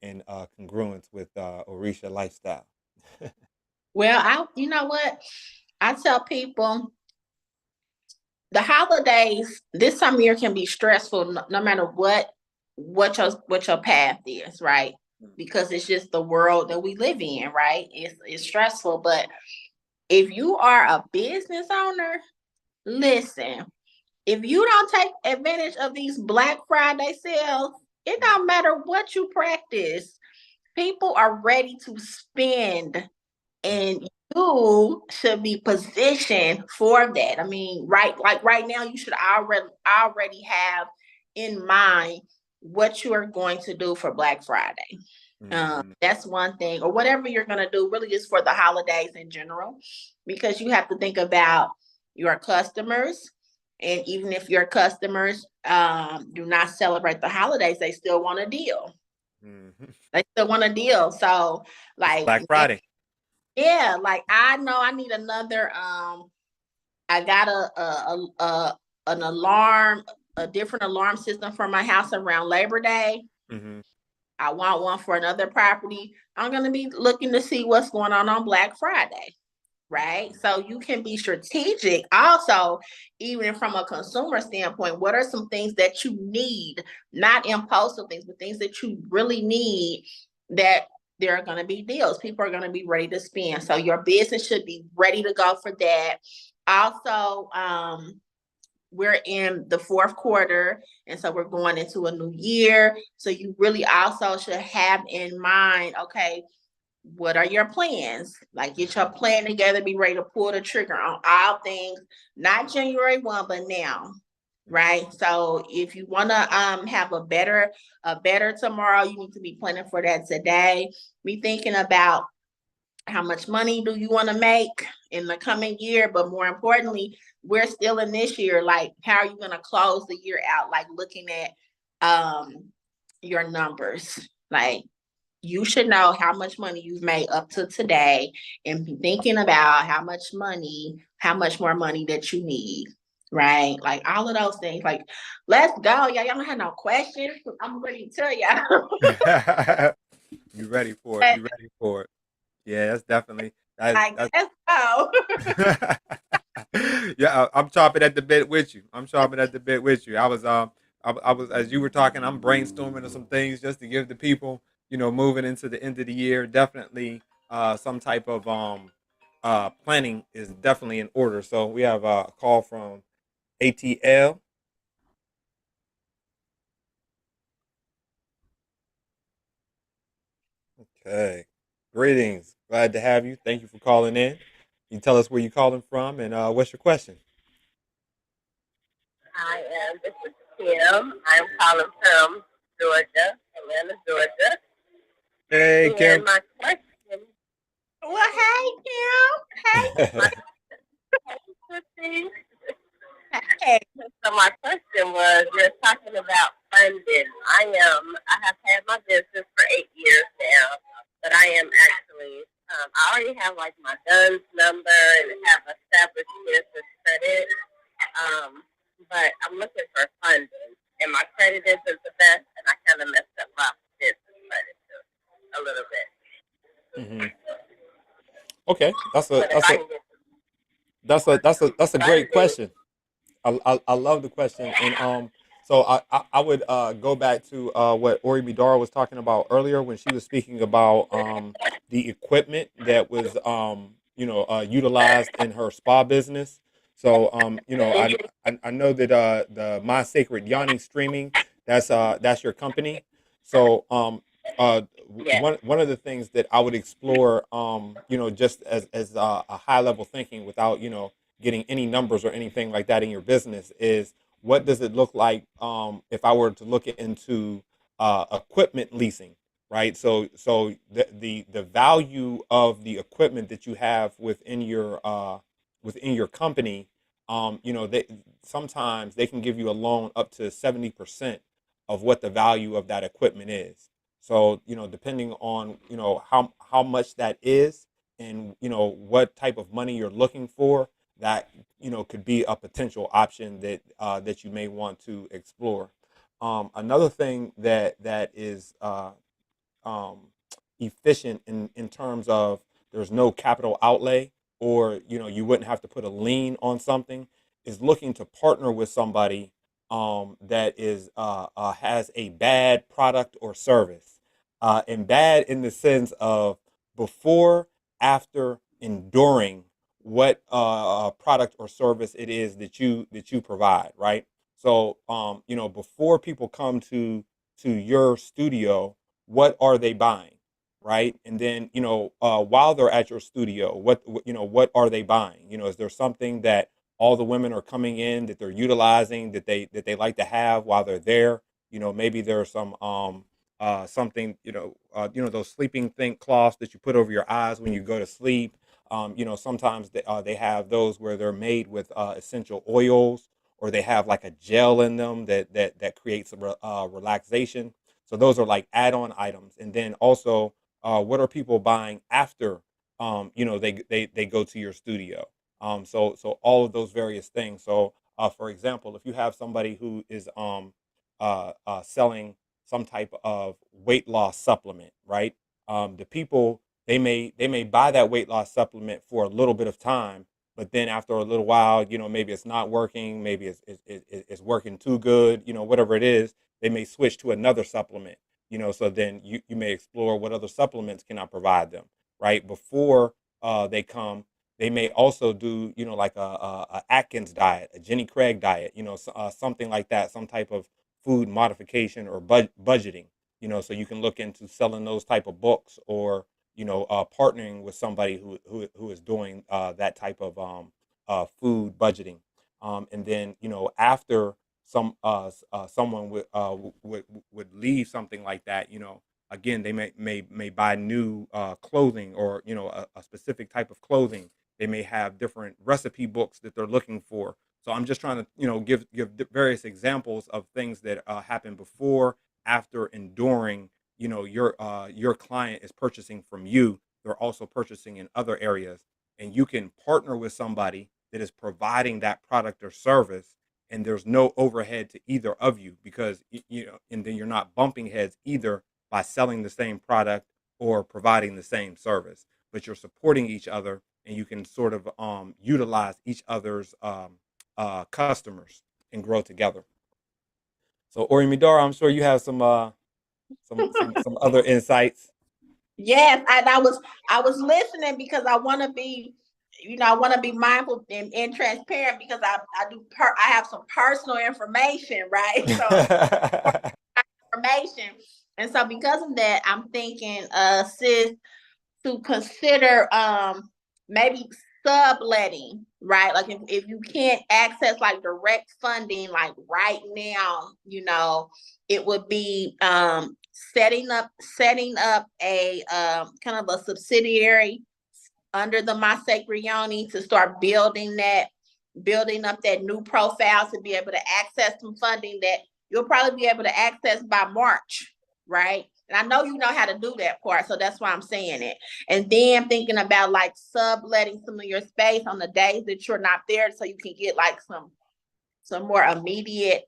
in congruence with Orisha lifestyle.
Well, you know what? I tell people the holidays this time of year can be stressful no matter what your path is, right? Because it's just the world that we live in, right? It's stressful, but if you are a business owner, listen, if you don't take advantage of these Black Friday sales, it don't matter what you practice. People are ready to spend, and you should be positioned for that. I mean, right now, you should already have in mind what you are going to do for Black Friday. That's one thing, or whatever you're going to do really is for the holidays in general, because you have to think about your customers. And even if your customers do not celebrate the holidays, they still want a deal.
Mhm.
They still want a deal. So,
It's
like,
Black Friday.
yeah, like I know I need another. I got an alarm, a different alarm system for my house around Labor Day.
Hmm.
I want one for another property. I'm going to be looking to see what's going on Black Friday, right? So you can be strategic also, even from a consumer standpoint. What are some things that you need, not impulsive things, but things that you really need, that there are going to be deals. People are going to be ready to spend. So your business should be ready to go for that. Also, we're in the fourth quarter, and so we're going into a new year. So you really also should have in mind, okay, what are your plans? Like, get your plan together, be ready to pull the trigger on all things, not January 1, but now. Right. So if you want to have a better tomorrow, you need to be planning for that today. Be thinking about how much money do you want to make in the coming year, but more importantly, we're still in this year. Like, how are you going to close the year out? Like, looking at your numbers. Like, you should know how much money you've made up to today, and be thinking about how much more money that you need. Right? Like, all of those things. Like, let's go. Y'all don't have no questions. I'm ready to tell y'all.
You ready for it? You ready for it? Yeah, that's definitely
Like,
that's.
let's go.
Yeah, I'm chopping at the bit with you. I'm chopping at the bit with you. I was as you were talking, I'm brainstorming on some things just to give the people, moving into the end of the year. Definitely, some type of planning is definitely in order. So we have a call from ATL. Okay, greetings. Glad to have you. Thank you for calling in. You tell us where you're calling from and what's your question.
I am. This is Kim. I'm calling from Georgia, Atlanta, Georgia.
Hey,
And
Kim.
my question,
Well, hey, Kim.
my question,
Hey.
so my question was, you're talking about funding. I have had my business for 8 years now, but I am actually, I already have like my DUNS number and have established business credit. Um, but I'm looking for funding, and my credit isn't the best, and I kind of messed up my business credit too, a little bit.
Hmm. Okay,
But if I can get
that's a great
funding,
question. I love the question, and so I would go back to what Orimidara was talking about earlier when she was speaking about the equipment that was utilized in her spa business. So, I know that the My Sacred Yoni Streaming, that's your company. So,
Yes.
one of the things that I would explore, just as a high level thinking, without getting any numbers or anything like that in your business, is what does it look like if I were to look into equipment leasing, right? So the value of the equipment that you have within your company, they sometimes they can give you a loan up to 70% of what the value of that equipment is. So, depending on, how much that is, and, what type of money you're looking for, that, could be a potential option that you may want to explore. Another thing that is um, efficient in terms of there's no capital outlay, or you wouldn't have to put a lien on something, is looking to partner with somebody that is has a bad product or service, and bad in the sense of before, after, enduring what product or service it is that you provide, right? So, before people come to your studio, what are they buying, right? And then, while they're at your studio, what are they buying? Is there something that all the women are coming in that they're utilizing, that they like to have while they're there? Maybe there's some something, those sleeping think cloths that you put over your eyes when you go to sleep. Sometimes they have those where they're made with essential oils, or they have like a gel in them that creates relaxation. So those are like add-on items. And then also, what are people buying after they go to your studio? So all of those various things. So, for example, if you have somebody who is selling some type of weight loss supplement, right? The people, they may buy that weight loss supplement for a little bit of time, but then after a little while, maybe it's not working, maybe it's working too good, whatever it is, they may switch to another supplement. So then you may explore what other supplements can I provide them, right? Before they come, they may also do, like a Atkins diet, a Jenny Craig diet, something like that, some type of food modification or budgeting, so you can look into selling those type of books, or partnering with somebody who is doing that type of food budgeting. And then, after someone would leave something like that, again, they may buy new clothing, or a specific type of clothing. They may have different recipe books that they're looking for. So I'm just trying to give various examples of things that happen before, after, and during. Your client is purchasing from you. They're also purchasing in other areas, and you can partner with somebody that is providing that product or service, and there's no overhead to either of you, because and then you're not bumping heads either by selling the same product or providing the same service, but you're supporting each other, and you can sort of utilize each other's customers and grow together. So, Orimidara, I'm sure you have some other insights.
Yes, and I was listening because I want to be, I want to be mindful and transparent, because I have some personal information, right? So information, and so because of that, I'm thinking, sis, to consider maybe subletting, right? Like if you can't access like direct funding like right now, it would be setting up a kind of a subsidiary under the My Sacred Yoni, to start building up that new profile, to be able to access some funding that you'll probably be able to access by March, right? And I know you know how to do that part, so that's why I'm saying it. And then thinking about like subletting some of your space on the days that you're not there, so you can get like some more immediate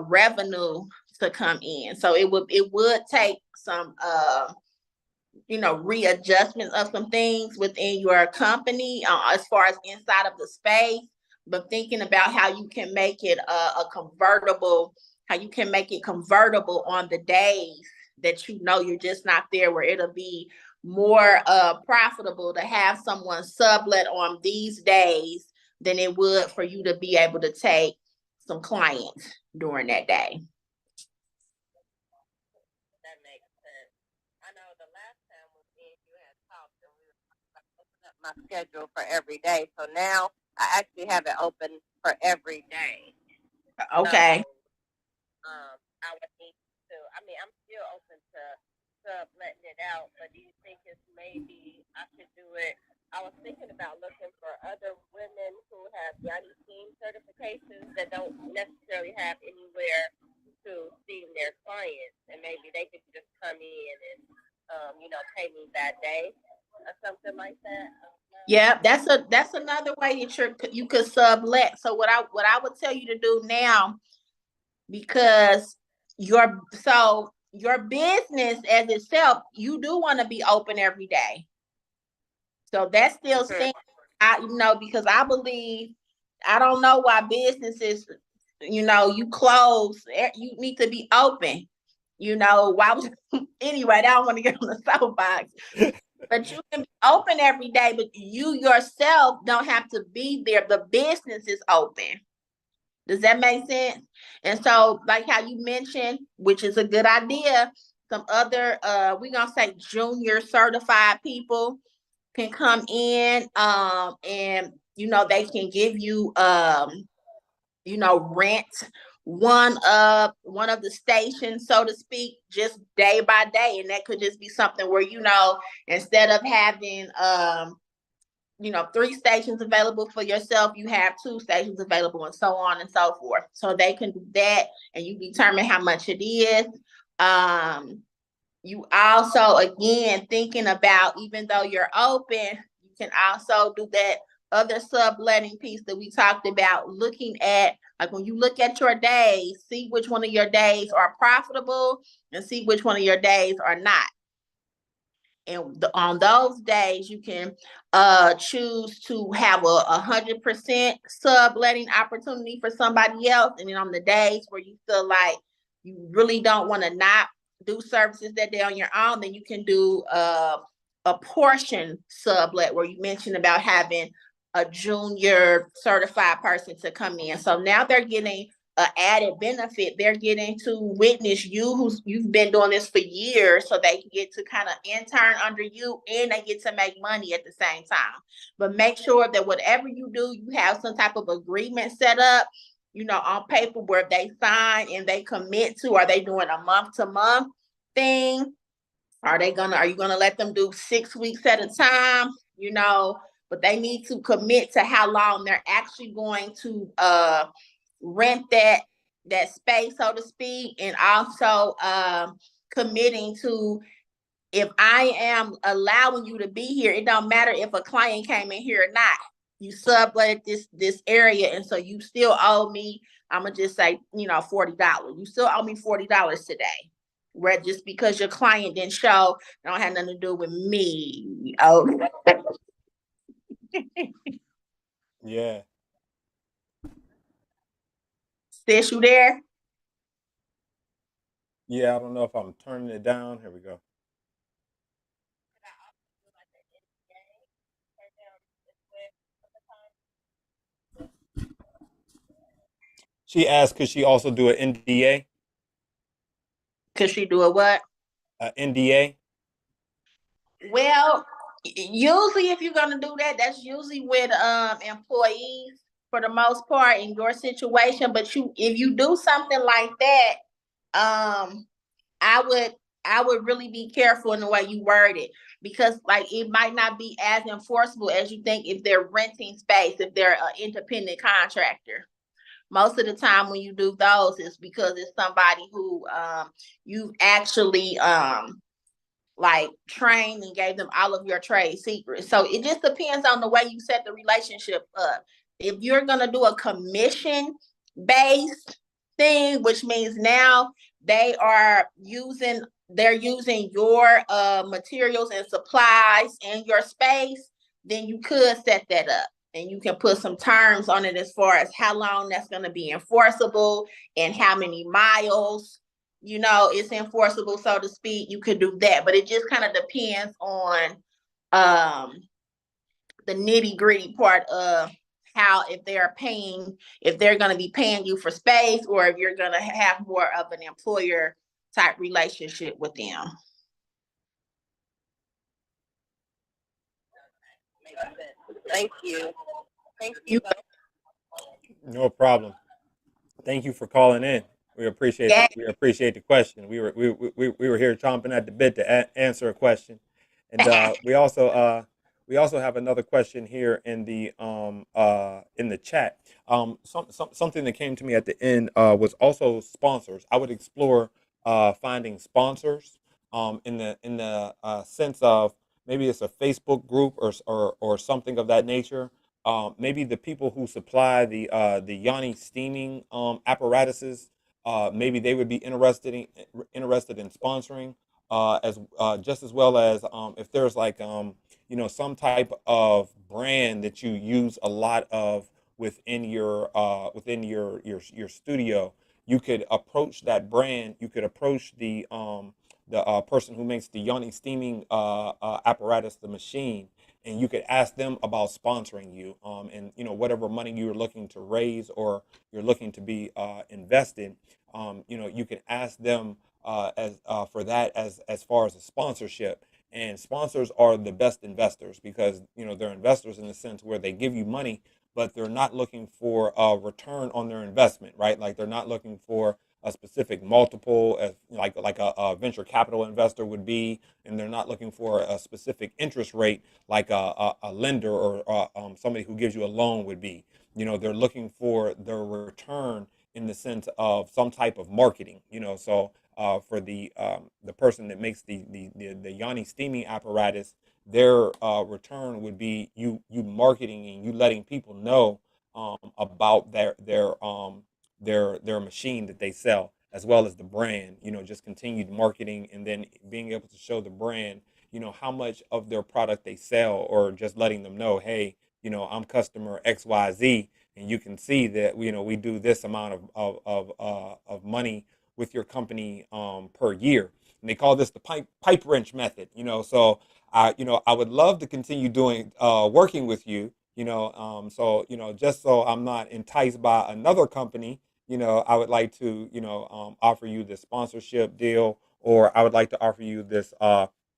revenue to come in. So it would take some readjustments of some things within your company, as far as inside of the space, but thinking about how you can make it a convertible, how you can make it convertible on the days that you're just not there, where it'll be more profitable to have someone sublet on these days than it would for you to be able to take some clients during that day.
That makes sense. I know the last time me and you had talked, and we were opening up my schedule for every day. So now I actually have it open for every day.
Okay.
So, I would need to. I mean, I'm still open to letting it out, but do you think it's maybe I should do it? I was thinking about looking for other women who have Yachty team certifications that don't necessarily have anywhere to see their clients, and maybe they could just come in and pay me that day or something like that.
Yeah, that's another way that you could sublet. So what I would tell you to do now, because your business as itself, you do want to be open every day. So that still stands. Because I believe, I don't know why businesses, you close, you need to be open. Why anyway, I don't want to get on the soapbox. But you can be open every day, but you yourself don't have to be there. The business is open. Does that make sense? And so, like how you mentioned, which is a good idea, some other we're gonna say junior certified people can come in, and they can give you rent one of the stations, so to speak, just day by day. And that could just be something where instead of having 3 stations available for yourself, you have 2 stations available, and so on and so forth. So they can do that, and you determine how much it is. You also, again, thinking about, even though you're open, you can also do that other subletting piece that we talked about, looking at, like when you look at your days, see which one of your days are profitable and see which one of your days are not. And on those days, you can choose to have a 100% subletting opportunity for somebody else. And then on the days where you feel like you really don't want to not do services that day on your own, then you can do a portion sublet, where you mentioned about having a junior certified person to come in. So now they're getting an added benefit. They're getting to witness you, you've been doing this for years, so they can get to kind of intern under you, and they get to make money at the same time. But make sure that whatever you do, you have some type of agreement set up, on paper, where they sign and they commit to. Are they doing a month-to-month thing? Are you gonna let them do 6 weeks at a time? But they need to commit to how long they're actually going to rent that space, so to speak, and also committing to, if I am allowing you to be here, it don't matter if a client came in here or not. You sublet this area, and so you still owe me, I'm gonna just say, $40. You still owe me $40 today. Where just because your client didn't show, don't have nothing to do with me. Oh.
Yeah.
Sis, you there?
Yeah, I don't know if I'm turning it down. Here we go. She asked, could she also do an NDA?
Could she do a what?
NDA?
Well, usually if you're gonna do that, that's usually with employees for the most part in your situation. But if you do something like that, I would really be careful in the way you word it, because like it might not be as enforceable as you think if they're renting space, if they're an independent contractor. Most of the time when you do those, it's because it's somebody who you've actually like trained and gave them all of your trade secrets. So it just depends on the way you set the relationship up. If you're gonna do a commission based thing, which means now they're using your materials and supplies and your space, then you could set that up. And you can put some terms on it as far as how long that's going to be enforceable and how many miles it's enforceable, so to speak, you could do that. But it just kind of depends on the nitty-gritty part of how, if they're going to be paying you for space, or if you're going to have more of an employer type relationship with them.
Thank you. Thank you.
No problem. Thank you for calling in. We appreciate the question. We were here chomping at the bit to answer a question, and we also have another question here in the chat. Something that came to me at the end was also sponsors. I would explore finding sponsors in the sense of maybe it's a Facebook group or something of that nature. Maybe the people who supply the Yanni steaming apparatuses, maybe they would be interested in sponsoring, as just as well as if there's like some type of brand that you use a lot of within your studio. You could approach that brand. You could approach the person who makes the Yanni steaming apparatus, the machine, and you could ask them about sponsoring you, and whatever money you're looking to raise or you're looking to be invested. You can ask them for that as far as a sponsorship. And sponsors are the best investors because they're investors in the sense where they give you money, but they're not looking for a return on their investment, right? Like they're not looking for a specific multiple as like a venture capital investor would be, and they're not looking for a specific interest rate like a lender or somebody who gives you a loan would be. They're looking for their return in the sense of some type of marketing. So for the person that makes the Yanni steaming apparatus, their return would be you marketing and you letting people know about their machine that they sell, as well as the brand. Just continued marketing, and then being able to show the brand how much of their product they sell, or just letting them know, hey, I'm customer XYZ, and you can see that we do this amount of money with your company per year. And they call this the pipe wrench method. So I would love to continue doing working with you. So just so I'm not enticed by another company, I would like to offer you this sponsorship deal, or I would like to offer you this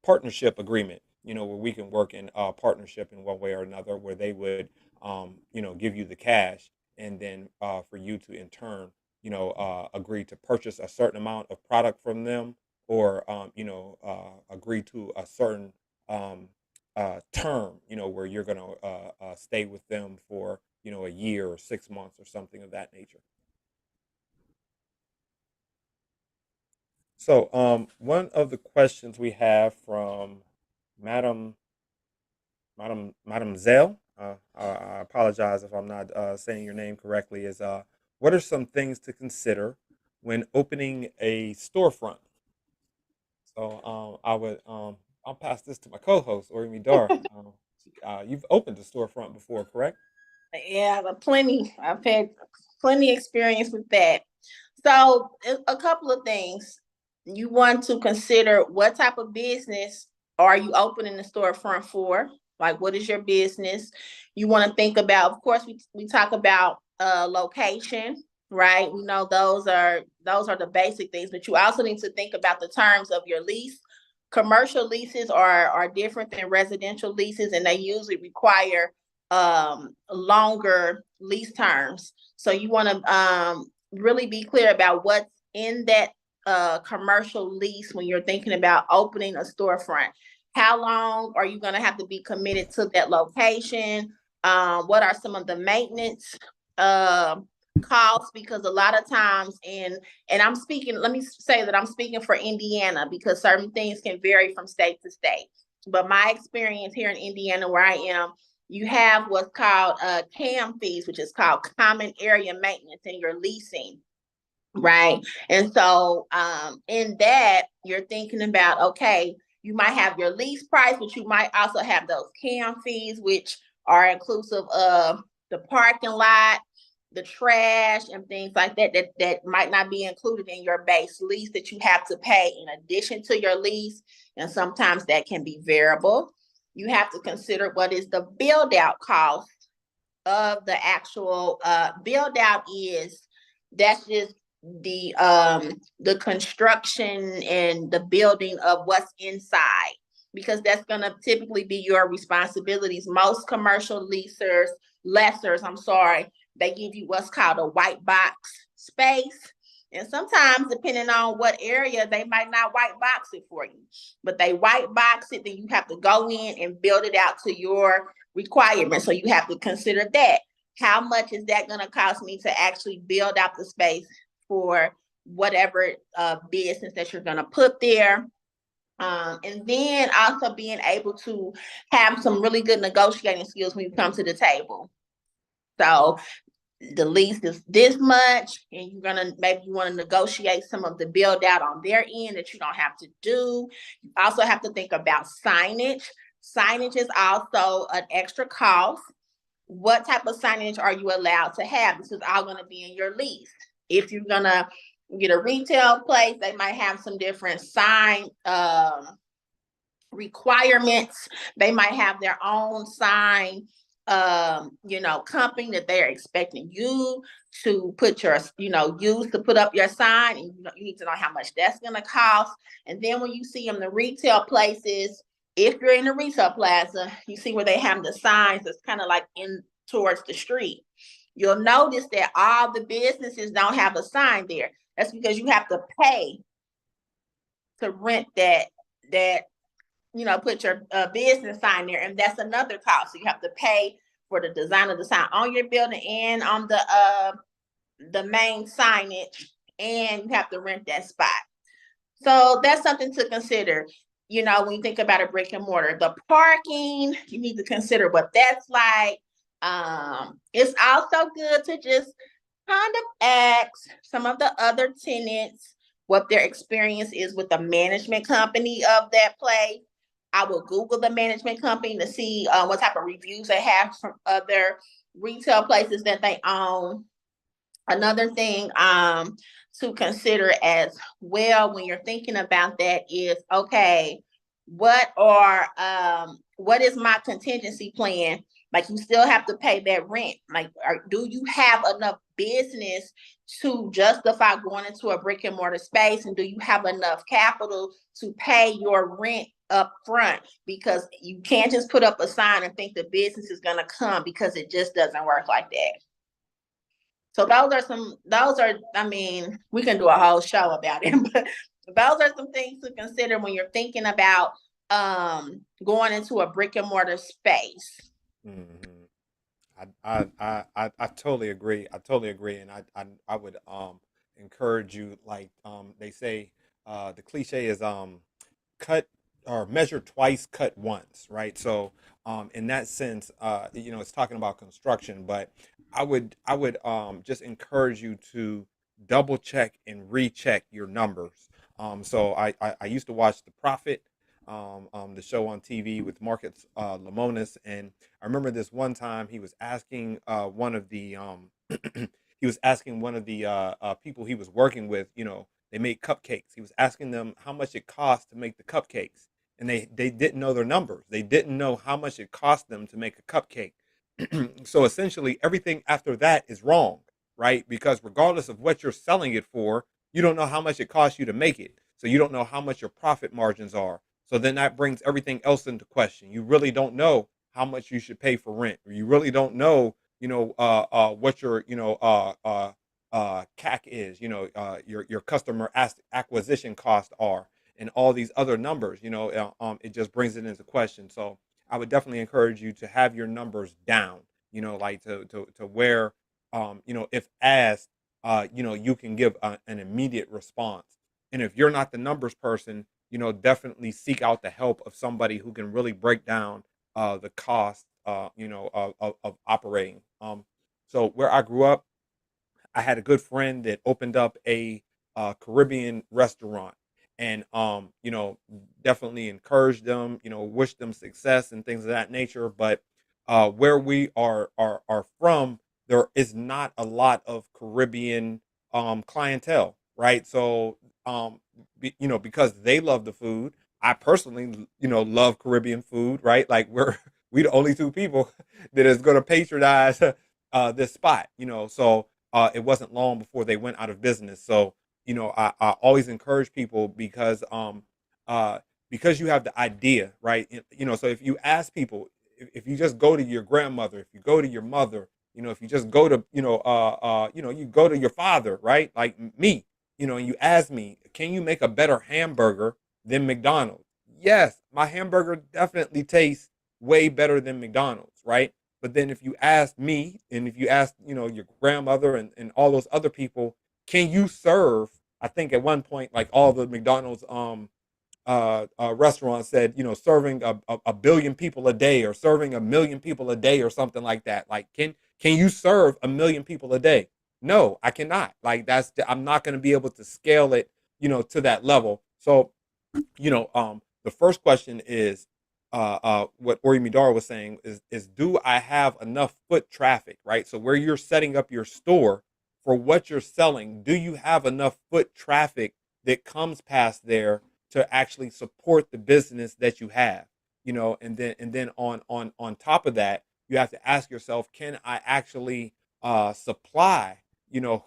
partnership agreement, where we can work in partnership in one way or another, where they would give you the cash, and then for you to in turn agree to purchase a certain amount of product from them, or agree to a certain term, where you're going to stay with them for a year or 6 months or something of that nature. So one of the questions we have from Madam Zell, I apologize if I'm not saying your name correctly, is what are some things to consider when opening a storefront? So I'll pass this to my co-host, Orimidara. You've opened a storefront before, correct?
Yeah, but plenty. I've had plenty experience with that. So a couple of things. You want to consider what type of business are you opening the storefront for? Like, what is your business? You want to think about, of course, we talk about location, right? We know those are the basic things, but you also need to think about the terms of your lease. Commercial leases are different than residential leases, and they usually require longer lease terms. So you want to really be clear about what's in that commercial lease when you're thinking about opening a storefront. How long are you going to have to be committed to that location? What are some of the maintenance costs? Because a lot of times and I'm speaking, let me say that I'm speaking for Indiana, because certain things can vary from state to state. But my experience here in Indiana, where I am, you have what's called CAM fees, which is called common area maintenance, and you're leasing. Right. And so in that, you're thinking about, okay, you might have your lease price, but you might also have those CAM fees, which are inclusive of the parking lot, the trash and things like that, that might not be included in your base lease that you have to pay in addition to your lease. And sometimes that can be variable. You have to consider what is the build out cost of the actual build out is. That's just the construction and the building of what's inside, because that's going to typically be your responsibilities. Most commercial lessors, I'm sorry, they give you what's called a white box space. And sometimes, depending on what area, they might not white box it for you, but they white box it, then you have to go in and build it out to your requirements. So you have to consider that. How much is that going to cost me to actually build out the space for whatever business that you're going to put there? And then also being able to have some really good negotiating skills when you come to the table. So the lease is this much, and you're gonna maybe you want to negotiate some of the build out on their end that you don't have to do. You also have to think about signage. Signage is also an extra cost. What type of signage are you allowed to have? This is all going to be in your lease. If you're gonna get a retail place, they might have some different sign requirements. They might have their own sign company that they're expecting you to put your use to put up your sign, and you need to know how much that's going to cost. And then when you see them the retail places, if you're in a retail plaza, you see where they have the signs that's kind of like in towards the street. You'll notice that all the businesses don't have a sign there. That's because you have to pay to rent that put your business sign there, and that's another cost. So you have to pay for the design of the sign on your building and on the main signage, and you have to rent that spot. So that's something to consider. When you think about a brick and mortar, the parking, you need to consider what that's like. It's also good to just kind of ask some of the other tenants what their experience is with the management company of that place. I will Google the management company to see what type of reviews they have from other retail places that they own. Another thing to consider as well when you're thinking about that is, okay, what is my contingency plan? Like, you still have to pay that rent. Like, do you have enough business to justify going into a brick and mortar space? And do you have enough capital to pay your rent up front? Because you can't just put up a sign and think the business is going to come, because it just doesn't work like that. So we can do a whole show about it, but those are some things to consider when you're thinking about going into a brick and mortar space.
Mm-hmm. I totally agree. And I would encourage you, like they say, the cliche is cut or measure twice, cut once, right? So in that sense, it's talking about construction, but I would just encourage you to double check and recheck your numbers. So I used to watch The Profit, the show on TV with Marcus Lemonis, and I remember this one time he was asking one of the people he was working with, they make cupcakes. He was asking them how much it cost to make the cupcakes, and they didn't know their numbers. They didn't know how much it cost them to make a cupcake. So essentially, everything after that is wrong, right? Because regardless of what you're selling it for, you don't know how much it costs you to make it. So you don't know how much your profit margins are. So then that brings everything else into question. You really don't know how much you should pay for rent, or you really don't know, what your, CAC is, your customer acquisition costs are, and all these other numbers. It just brings it into question. So I would definitely encourage you to have your numbers down, like to where, if asked, you can give an immediate response. And if you're not the numbers person, definitely seek out the help of somebody who can really break down the cost, of operating. So where I grew up, I had a good friend that opened up a Caribbean restaurant, and definitely encouraged them, wished them success and things of that nature. But where we are from, there is not a lot of Caribbean clientele, right? So because they love the food, I personally love Caribbean food, right? Like we the only two people that is going to patronize this spot, so it wasn't long before they went out of business. So I always encourage people uh because you have the idea, right? So if you ask people, if you just go to your grandmother, if you go to your mother, if you just go to you go to your father, right? Like me, and you ask me, can you make a better hamburger than McDonald's? Yes, my hamburger definitely tastes way better than McDonald's, right? But then if you ask me, and if you ask, your grandmother and all those other people, can you serve? I think at one point, like all the McDonald's restaurants said, serving a billion people a day, or serving 1 million people a day, or something like that. Like, can you serve 1 million people a day? No, I cannot. Like I'm not going to be able to scale it, to that level. So, the first question is, what Orimidara was saying is, do I have enough foot traffic, right? So where you're setting up your store for what you're selling, do you have enough foot traffic that comes past there to actually support the business that you have? And then on top of that, you have to ask yourself, can I actually supply,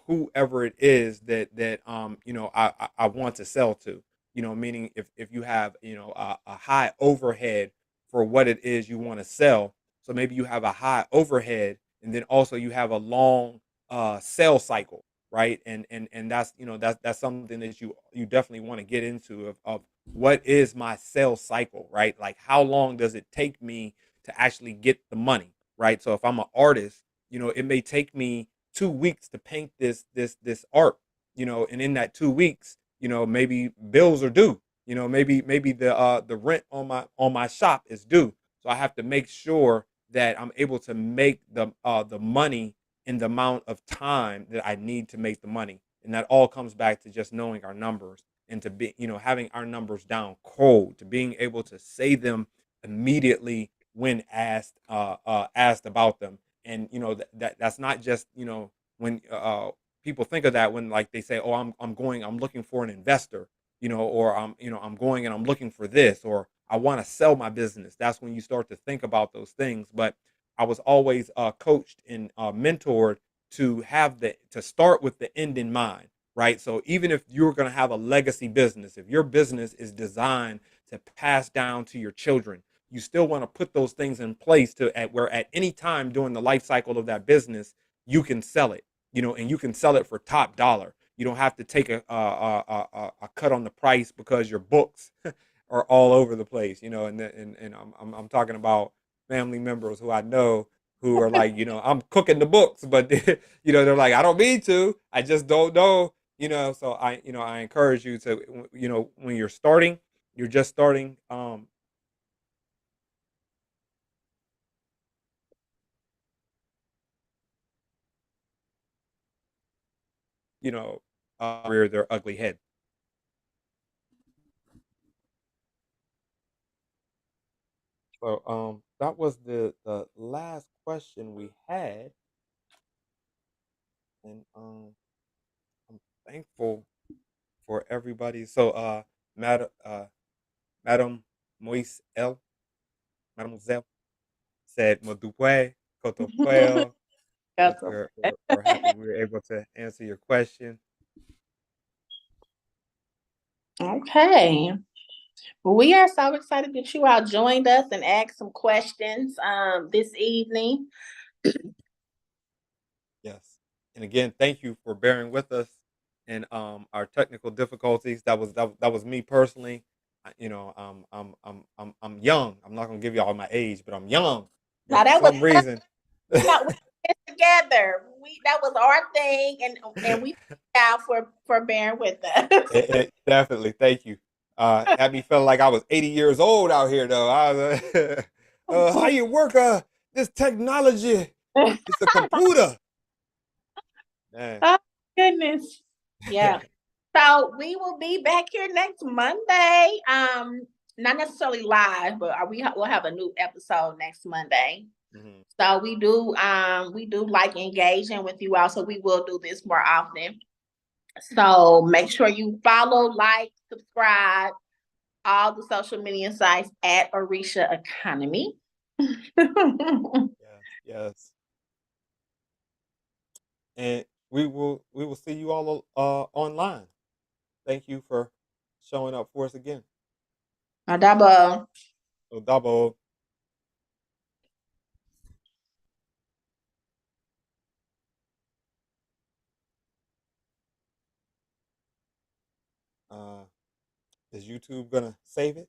whoever it is that I want to sell to? Meaning if you have, a high overhead for what it is you want to sell. So maybe you have a high overhead, and then also you have a long sales cycle, right? And that's something that you definitely want to get into, of what is my sales cycle, right? Like, how long does it take me to actually get the money, right? So if I'm an artist, it may take me 2 weeks to paint this art, and in that 2 weeks, maybe bills are due, maybe the rent on my shop is due. So I have to make sure that I'm able to make the money in the amount of time that I need to make the money. And that all comes back to just knowing our numbers, and to be, having our numbers down cold, to being able to say them immediately when asked about them. And that's not just, when people think of that when, like, they say, oh, I'm looking for an investor, or I'm going and I'm looking for this, or I want to sell my business. That's when you start to think about those things. But I was always coached and mentored to start with the end in mind, right? So even if you're going to have a legacy business, if your business is designed to pass down to your children, you still want to put those things in place where at any time during the life cycle of that business, you can sell it, and you can sell it for top dollar. You don't have to take a cut on the price because your books are all over the place, and I'm talking about family members who I know who are like, I'm cooking the books, but they're like, I don't mean to, I just don't know, so I encourage you to, when you're starting, you're just starting, rear their ugly head. So that was the last question we had, and I'm thankful for everybody. So Madam Moise L, Mademoiselle said Modupwe, Kotopuel. We're happy we were able to answer your question.
Okay. Well, we are so excited that you all joined us and asked some questions this evening.
Yes. And again, thank you for bearing with us in our technical difficulties. That was me personally. I'm young. I'm not gonna give y'all my age, but I'm young.
Now
But for
that was
some reason,
we did together. That was our thing, and we out for bearing with us.
definitely thank you. Had me feeling like I was 80 years old out here, though. I was, how you work this technology? It's a computer. Man.
Oh goodness. Yeah. So we will be back here next Monday. Not necessarily live, but we'll have a new episode next Monday.
Mhm.
So we do like engaging with you all. So we will do this more often. So make sure you follow, like, subscribe, all the social media sites at Orisa Economy.
Yes, yes. And we will see you all online. Thank you for showing up for us again.
Adabo.
So double. Uh, is YouTube gonna save it?